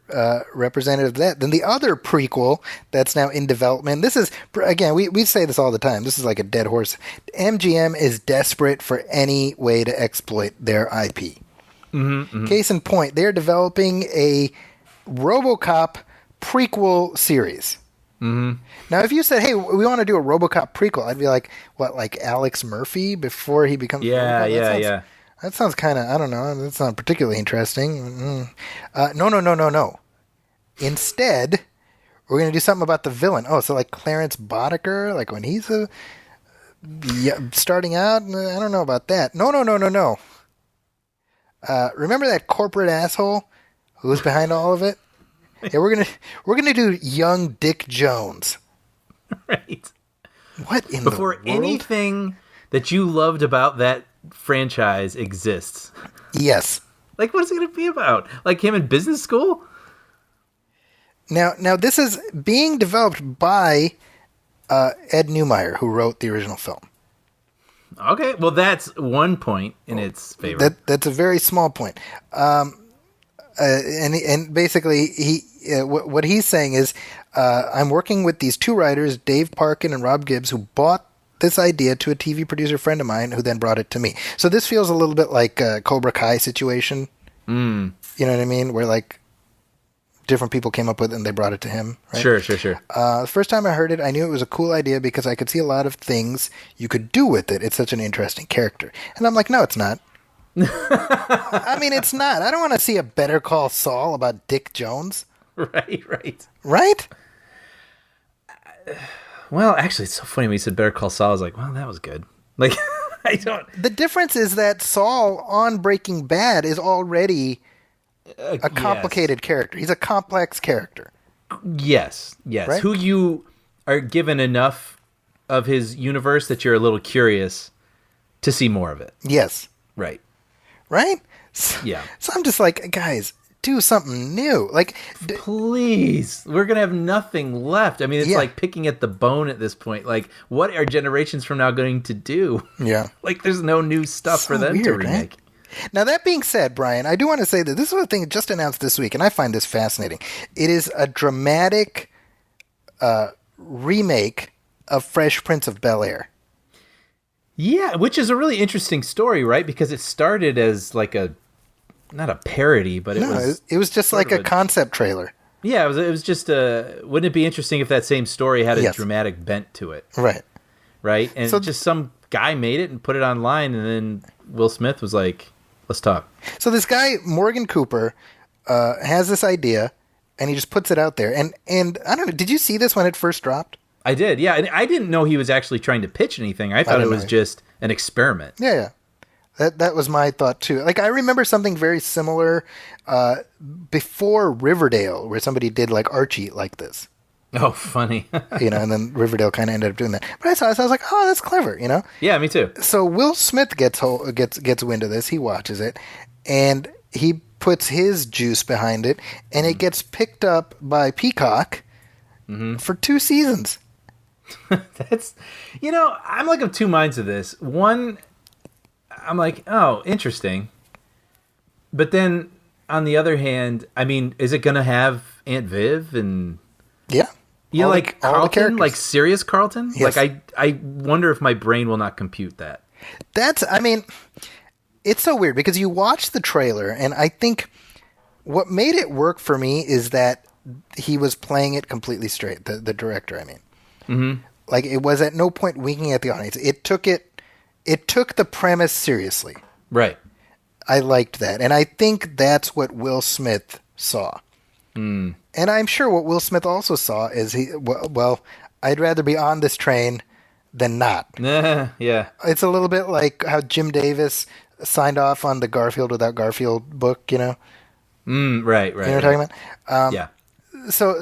representative of that than the other prequel that's now in development. This is, again, we say this all the time. This is like a dead horse. MGM is desperate for any way to exploit their IP. Case in point, they're developing a RoboCop prequel series. Now, if you said, hey, we want to do a RoboCop prequel, I'd be like, what, like Alex Murphy before he becomes Yeah. That sounds kind of, I don't know, that's not particularly interesting. No. Instead, we're going to do something about the villain. Oh, so like Clarence Boddicker, like when he's starting out? I don't know about that. No. Remember that corporate asshole who's behind all of it? Yeah, we're gonna do young Dick Jones. Right. What in Before the world? anything that you loved about that franchise exists. Yes. Like, what is it going to be about? Like him in business school? Now this is being developed by Ed Neumeyer, who wrote the original film. Okay, well, that's one point in its favor. That's a very small point. And basically, what he's saying is, I'm working with these two writers, Dave Parkin and Rob Gibbs, who bought this idea to a TV producer friend of mine, who then brought it to me. So this feels a little bit like a Cobra Kai situation. You know what I mean? Where like different people came up with it and they brought it to him. Right? Sure. The first time I heard it, I knew it was a cool idea because I could see a lot of things you could do with it. It's such an interesting character. And I'm like, no, it's not. I mean, it's not. I don't want to see a Better Call Saul about Dick Jones, Right. right? Well, actually, it's so funny when you said Better Call Saul. I was like, well, that was good. Like, I don't. The difference is that Saul on Breaking Bad is already a complicated character. He's a complex character. Yes. Right? Who you are given enough of his universe that you're a little curious to see more of it. Yes. Right. Right? So, Yeah. So I'm just like, guys, do something new. Like, Please, we're gonna have nothing left. I mean, it's Yeah. like picking at the bone at this point. Like, what are generations from now going to do? yeah. Like, there's no new stuff So for them to weird, eh? remake. Now, that being said, Brian, I do want to say that this is a thing just announced this week, and I find this fascinating. It is a dramatic remake of Fresh Prince of Bel-Air. Yeah, which is a really interesting story, right? Because it started as like not a parody, but It was just sort like of a concept trailer. Yeah, it was just wouldn't it be interesting if that same story had a Yes. dramatic bent to it, Right. right? And So- just some guy made it and put it online, and then Will Smith was like, let's talk. So this guy, Morgan Cooper, has this idea, and he just puts it out there. And I don't know, did you see this when it first dropped? I did, yeah. And I didn't know he was actually trying to pitch anything. I thought it didn't was know. just an experiment. Yeah. That was my thought too. Like, I remember something very similar before Riverdale, where somebody did like Archie like this, Oh, funny. and then Riverdale kind of ended up doing that. But I saw this, I was like, oh, that's clever, Yeah, me too. So Will Smith gets wind of this. He watches it, and he puts his juice behind it, and it gets picked up by Peacock for 2 seasons. That's, I'm like of two minds of this. One, I'm like, oh, interesting. But then on the other hand, I mean, is it going to have Aunt Viv and, Yeah, all the the Carlton, characters. like serious Carlton? Yes. Like, I wonder if my brain will not compute that. I mean, it's so weird because you watch the trailer, and I think what made it work for me is that he was playing it completely straight. The director, I mean, like, it was at no point winking at the audience. It took the premise seriously. Right. I liked that, and I think that's what Will Smith saw. And I'm sure what Will Smith also saw is well, I'd rather be on this train than not. Yeah. It's a little bit like how Jim Davis signed off on the Garfield Without Garfield book, Right. You know what I'm talking about? Yeah. So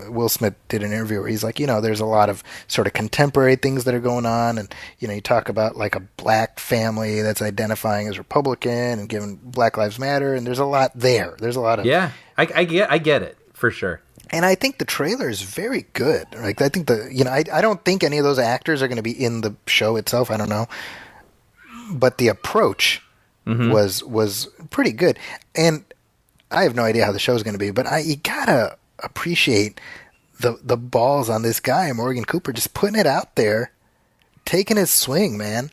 Will Smith did an interview where he's like, there's a lot of sort of contemporary things that are going on, and you talk about like a black family that's identifying as Republican and giving Black Lives Matter, and there's a lot there. There's a lot of Yeah. I get it for sure. And I think the trailer is very good. Like, I think I don't think any of those actors are going to be in the show itself. I don't know, but the approach was pretty good. And I have no idea how the show is going to be, but you gotta appreciate the balls on this guy, Morgan Cooper, just putting it out there, taking his swing, man.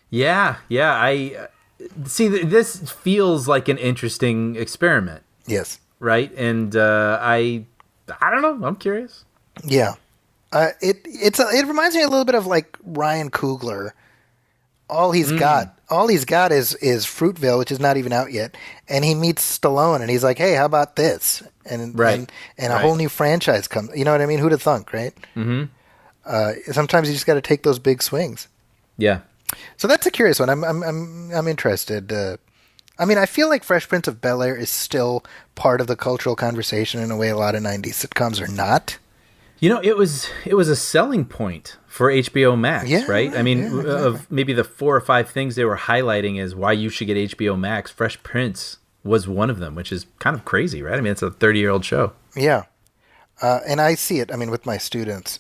Yeah. I see. This feels like an interesting experiment, Yes. right? And I don't know. I'm curious. Yeah. It reminds me a little bit of like Ryan Coogler. All he's got is Fruitvale, which is not even out yet, and he meets Stallone, and he's like, "Hey, how about this?" And Right. and a whole new franchise comes. You know what I mean? Who'd have thunk, right? Sometimes you just got to take those big swings. Yeah. So that's a curious one. I'm interested. I mean, I feel like Fresh Prince of Bel-Air is still part of the cultural conversation in a way a lot of '90s sitcoms are not. It was a selling point for HBO Max, Yeah, right? I mean, yeah, exactly. of maybe the 4 or 5 things they were highlighting as why you should get HBO Max, Fresh Prince was one of them, which is kind of crazy, right? I mean, it's a 30-year-old show. Yeah, and I see it. I mean, with my students.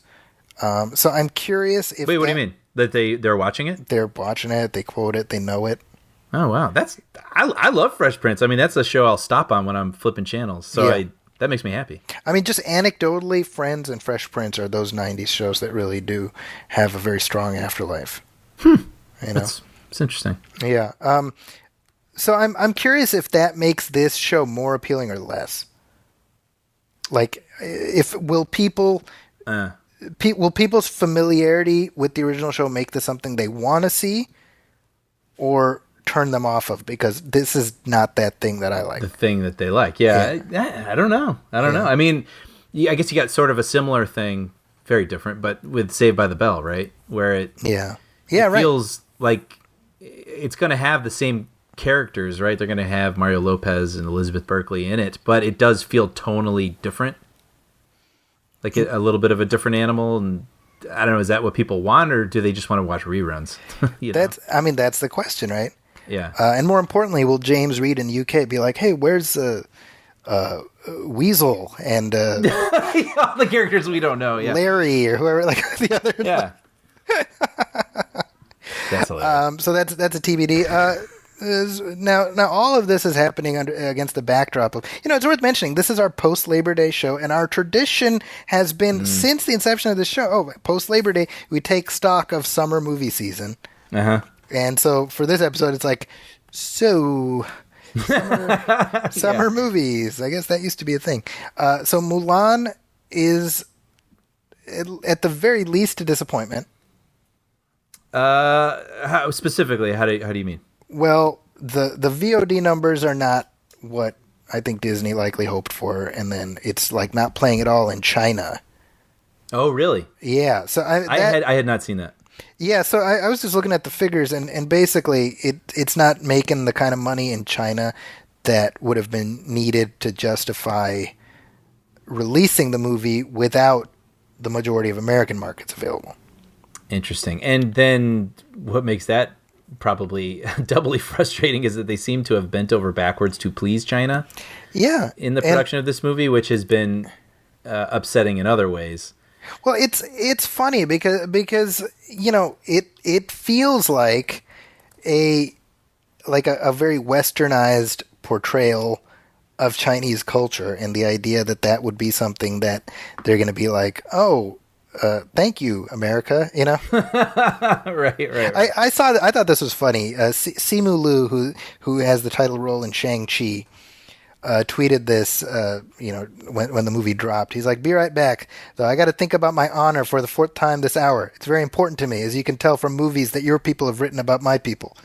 So I'm curious if Wait, what do you mean? That they're watching it? they're watching it, they quote it, they know it. Oh wow, I love Fresh Prince. I mean, that's a show I'll stop on when I'm flipping channels. So Yeah. that makes me happy. I mean, just anecdotally, Friends and Fresh Prince are those '90s shows that really do have a very strong afterlife. It's interesting. Yeah. So I'm curious if that makes this show more appealing or less. Like, will people's familiarity with the original show make this something they want to see, or turn them off of, because this is not that thing that I like. The thing that they like. Yeah. I don't know. I mean, I guess you got sort of a similar thing, very different, but with Saved by the Bell, right? Where it Yeah, it right. feels like it's going to have the same characters, right? They're going to have Mario Lopez and Elizabeth Berkley in it, but it does feel tonally different. Like a little bit of a different animal. And I don't know, is that what people want, or do they just want to watch reruns? You know? That's the question, right? Yeah. And more importantly, will James Reed in the UK be like, hey, where's Weasel and All the characters we don't know. Yeah. Larry or whoever, like the other? Yeah. That's hilarious. So that's a TBD. Now all of this is happening against the backdrop of, it's worth mentioning, this is our post Labor Day show, and our tradition has been since the inception of the show. Post Labor Day, we take stock of summer movie season. And so for this episode, it's like, summer movies. I guess that used to be a thing. So Mulan is at the very least a disappointment. How specifically? How do you mean? Well, the VOD numbers are not what I think Disney likely hoped for, and then it's like not playing at all in China. Oh, really? Yeah. So I had not seen that. Yeah. So I was just looking at the figures, and basically it's not making the kind of money in China that would have been needed to justify releasing the movie without the majority of American markets available. Interesting. And then what makes that probably doubly frustrating is that they seem to have bent over backwards to please China. Yeah. In the production of this movie, which has been upsetting in other ways. Well, it's funny because it feels like a very westernized portrayal of Chinese culture, and the idea that would be something that they're going to be like, oh, thank you, America. Right. I thought this was funny. Simu Liu, who has the title role in Shang-Chi, tweeted this, when the movie dropped. He's like, be right back, though I got to think about my honor for the 4th time this hour. It's very important to me, as you can tell from movies that your people have written about my people.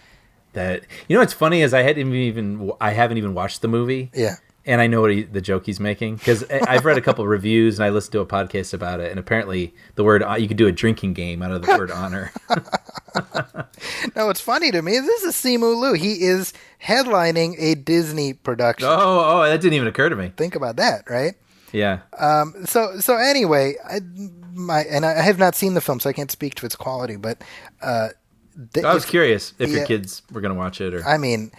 That what's funny is I haven't even watched the movie. Yeah. And I know the joke he's making, because I've read a couple of reviews and I listened to a podcast about it, and apparently the word, you could do a drinking game out of the word honor. No, what's funny to me is this is Simu Liu. He is headlining a Disney production. Oh, that didn't even occur to me. Think about that, right? Yeah. So anyway, I have not seen the film, so I can't speak to its quality, but I was curious if your kids were going to watch it, or I mean,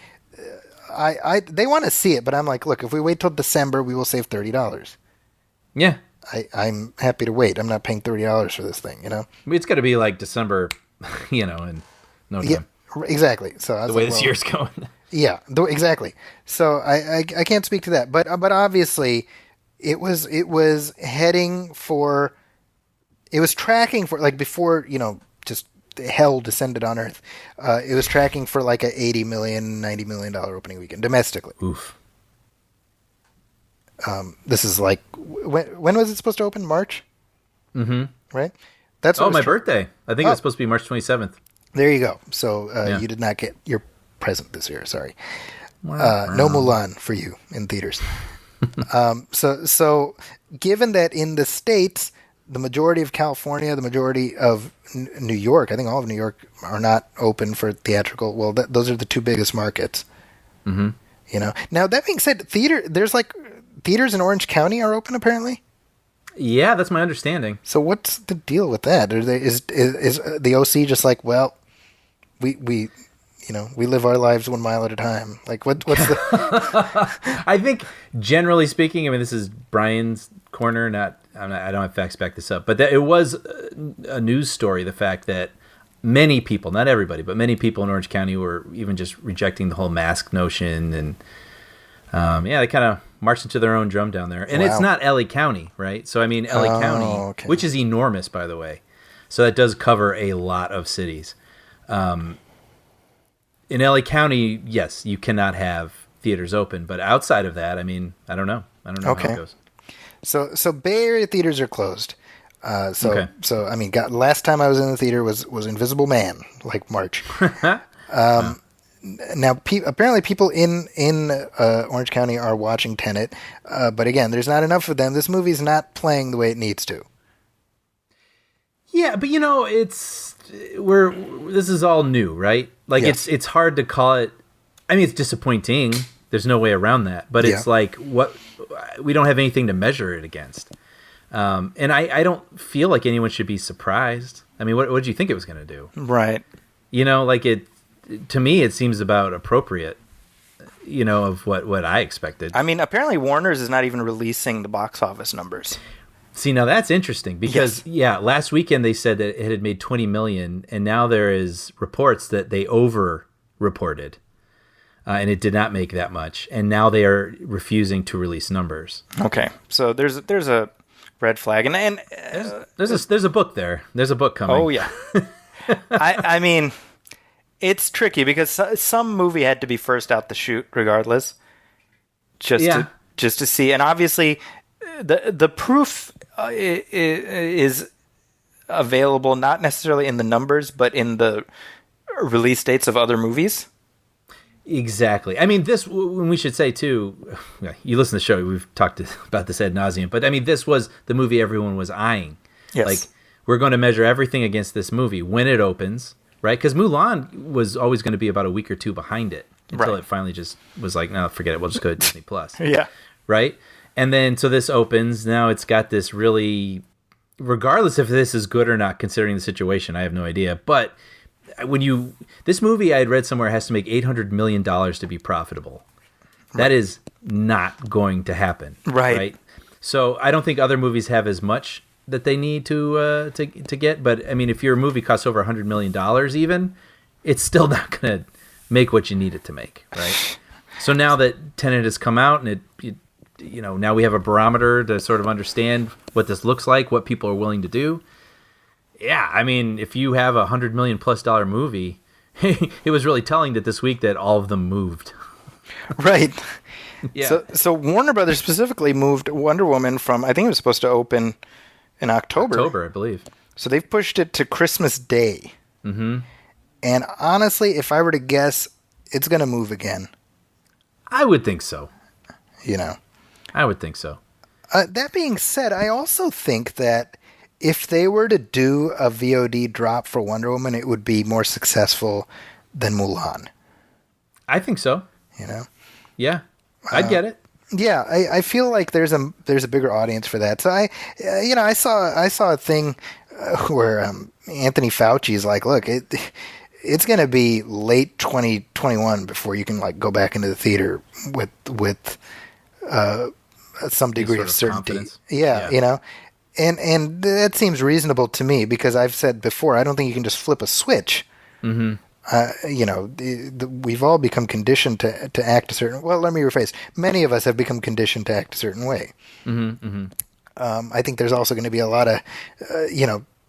they want to see it, but I'm like, look, if we wait till December, we will save $30. Yeah. I'm happy to wait. I'm not paying $30 for this thing, It's got to be like December, in no time. Yeah, exactly. So I was The way like, this year's going. Yeah, exactly. So I can't speak to that, but obviously it was heading for, it was tracking for, like, before just hell descended on Earth. It was tracking for like a $80 million, $90 million opening weekend domestically. Oof. This is like, when was it supposed to open? March? Mm-hmm. Right? That's what my birthday. I think it was supposed to be March 27th. There you go. So Yeah. You did not get your present this year. Sorry. No Mulan for you in theaters. So given that in the States, the majority of California, the majority of New York, I think all of New York, are not open for theatrical. Well, those are the two biggest markets. Mm-hmm. Now, that being said, there's like theaters in Orange County are open apparently. Yeah, that's my understanding. So what's the deal with that? Is the OC just like, well, we live our lives 1 mile at a time? Like, what's the? I think, generally speaking, this is Brian's corner. I don't have facts to back this up, but it was a news story. The fact that many people, not everybody, but many people in Orange County were even just rejecting the whole mask notion, and they kind of marched into their own drum down there. And It's not LA County, right? So LA County, okay. which is enormous, by the way. So that does cover a lot of cities. In LA County, yes, you cannot have theaters open, but outside of that, I don't know how it goes. So Bay Area theaters are closed. Okay. Last time I was in the theater was Invisible Man, like March. now apparently people in Orange County are watching Tenet, but again, there's not enough of them. This movie's not playing the way it needs to. Yeah, but this is all new, right? Like Yes. it's hard to call it. I mean, it's disappointing. There's no way around that. But it's like we don't have anything to measure it against. And I don't feel like anyone should be surprised. I mean, what did you think it was going to do? Right. Like to me, it seems about appropriate. Of what I expected. I mean, apparently Warner's is not even releasing the box office numbers. See, now that's interesting because last weekend they said that it had made 20 million, and now there is reports that they over-reported, and it did not make that much, and now they are refusing to release numbers. Okay, so there's a red flag, and There's a book there. There's a book coming. oh yeah, I mean, it's tricky because some movie had to be first out the chute, regardless, just to see, and obviously the proof is available not necessarily in the numbers, but in the release dates of other movies. Exactly. I mean, when we should say too, you listen to the show, we've talked about this ad nauseum, but I mean, this was the movie everyone was eyeing. Yes. Like, we're going to measure everything against this movie when it opens, right? Because Mulan was always going to be about a week or two behind it until it finally just was like, no, forget it. We'll just go to Disney Plus. Yeah. Right. And then, so this opens. Now it's got this really, regardless if this is good or not, considering the situation, I have no idea. But this movie I had read somewhere has to make $800 million to be profitable. That is not going to happen. Right. So I don't think other movies have as much that they need to get. But I mean, if your movie costs over $100 million even, it's still not going to make what you need it to make. Right. So now that Tenet has come out and it now we have a barometer to sort of understand what this looks like, what people are willing to do. Yeah, I mean, if you have $100 million+ movie, it was really telling that this week that all of them moved. Right. Yeah. So Warner Brothers specifically moved Wonder Woman from, I think it was supposed to open in October, I believe. So they've pushed it to Christmas Day. Mm-hmm. And honestly, if I were to guess, it's going to move again. I would think so. I would think so. That being said, I also think that if they were to do a VOD drop for Wonder Woman, it would be more successful than Mulan. I think so. Yeah, I'd get it. Yeah, I feel like there's a bigger audience for that. So I saw a thing where Anthony Fauci's like, look, it's going to be late 2021 before you can like go back into the theater with some degree of certainty. Yeah, and that seems reasonable to me because I've said before, I don't think you can just flip a switch. Mm-hmm. We've all become conditioned to act a certain. Well, let me rephrase. Many of us have become conditioned to act a certain way. Mm-hmm, mm-hmm. I think there's also going to be a lot of,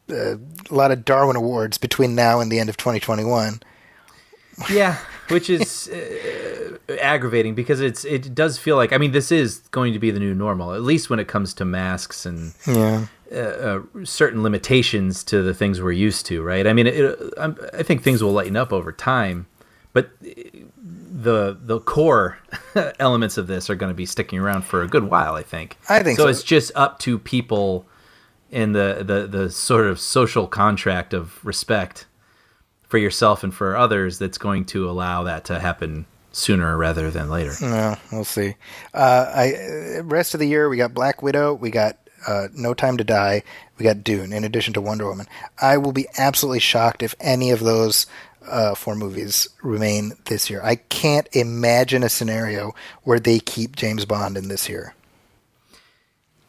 a lot of Darwin Awards between now and the end of 2021. Yeah, which is aggravating because it does feel like, I mean, this is going to be the new normal, at least when it comes to masks and certain limitations to the things we're used to, right? I mean, I think things will lighten up over time, but the core elements of this are going to be sticking around for a good while, I think. I think so. So it's just up to people in the sort of social contract of respect for yourself and for others that's going to allow that to happen sooner rather than later. No, we'll see. Rest of the year, we got Black Widow, we got No Time to Die, we got Dune, in addition to Wonder Woman. I will be absolutely shocked if any of those 4 movies remain this year. I can't imagine a scenario where they keep James Bond in this year.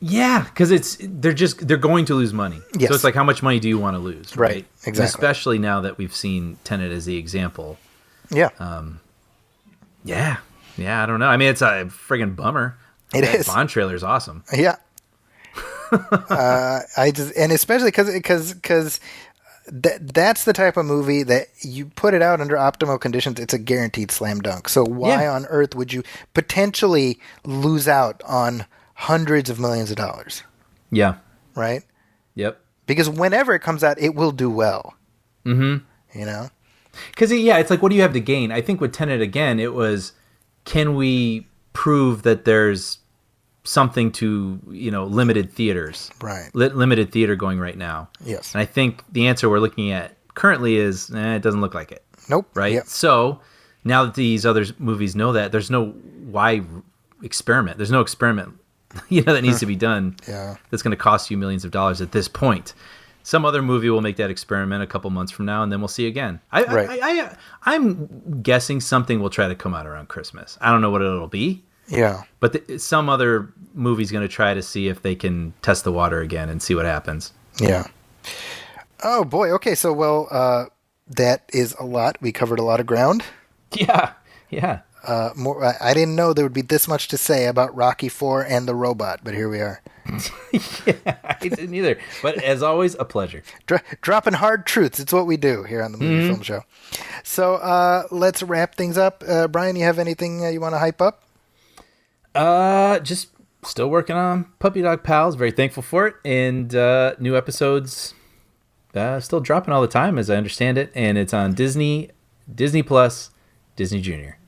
Yeah, because they're going to lose money. Yes. So it's like, how much money do you want to lose? Right. Exactly. And especially now that we've seen Tenet as the example. Yeah. Yeah. I don't know. I mean, it's a friggin' bummer. It is. Bond trailer is awesome. Yeah. And especially because that's the type of movie that you put it out under optimal conditions, it's a guaranteed slam dunk. So why on earth would you potentially lose out on hundreds of millions of dollars? Yeah. Right? Yep. Because whenever it comes out, it will do well. Mm-hmm. Because, yeah, it's like, what do you have to gain? I think with Tenet, again, it was, can we prove that there's something to, limited theaters? Right. Limited theater going right now. Yes. And I think the answer we're looking at currently is, it doesn't look like it. Nope. Right? Yep. So now that these other movies know that, there's no why experiment. There's no experiment, that needs to be done. Yeah. That's going to cost you millions of dollars at this point. Some other movie will make that experiment a couple months from now, and then we'll see again. I'm guessing something will try to come out around Christmas. I don't know what it'll be. Yeah. But some other movie's going to try to see if they can test the water again and see what happens. Yeah. Oh, boy. Okay, so, that is a lot. We covered a lot of ground. Yeah. I didn't know there would be this much to say about Rocky IV and the robot, but here we are. I didn't either. But as always, a pleasure. Dropping hard truths. It's what we do here on the Movie Film Show. So let's wrap things up. Brian, you have anything you want to hype up? Just still working on Puppy Dog Pals. Very thankful for it. And new episodes still dropping all the time, as I understand it. And it's on Disney Plus, Disney Junior.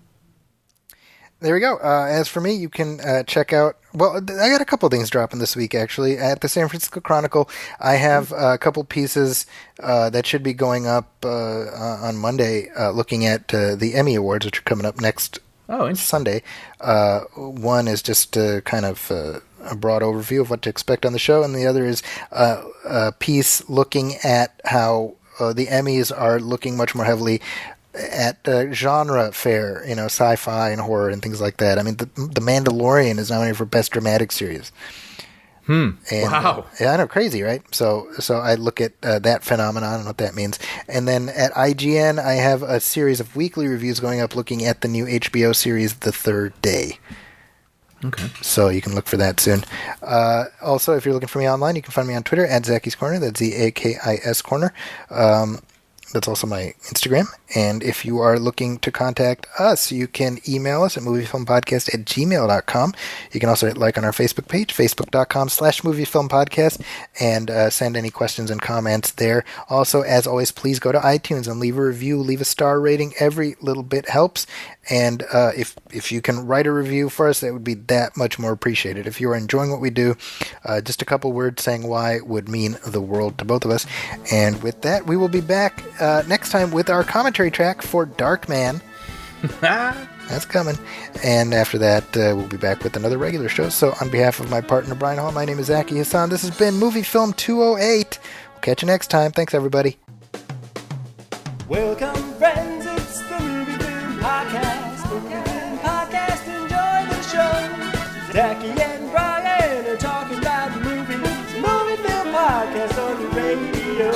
There we go. As for me, you can check out... Well, I got a couple things dropping this week, actually. At the San Francisco Chronicle, I have a couple pieces that should be going up on Monday, looking at the Emmy Awards, which are coming up next Sunday. One is just kind of a broad overview of what to expect on the show, and the other is a piece looking at how the Emmys are looking much more heavily at genre fare, sci-fi and horror and things like that. I mean, the Mandalorian is nominated for Best Dramatic Series. And, wow. Yeah, I know, crazy, right? So I look at that phenomenon and what that means. And then at IGN, I have a series of weekly reviews going up looking at the new HBO series, The Third Day. Okay. So you can look for that soon. Also, if you're looking for me online, you can find me on Twitter at Zacky's Corner. That's ZAKIS Corner. That's also my Instagram. And if you are looking to contact us, you can email us at moviefilmpodcast@gmail.com. You can also hit like on our Facebook page, facebook.com/moviefilmpodcast, and send any questions and comments there. Also, as always, please go to iTunes and leave a review, leave a star rating. Every little bit helps. And if you can write a review for us, that would be that much more appreciated. If you are enjoying what we do, just a couple words saying why would mean the world to both of us. And with that, we will be back next time with our commentary track for Darkman. That's coming. And after that, we'll be back with another regular show. So on behalf of my partner, Brian Hall, my name is Zaki Hassan. This has been Movie Film 208. We'll catch you next time. Thanks, everybody. Welcome, friends, it's the Movie Film Podcast. Movie Film Podcast, enjoy the show. Zachy and Brian are talking about movies. Movie Film Podcast on the radio.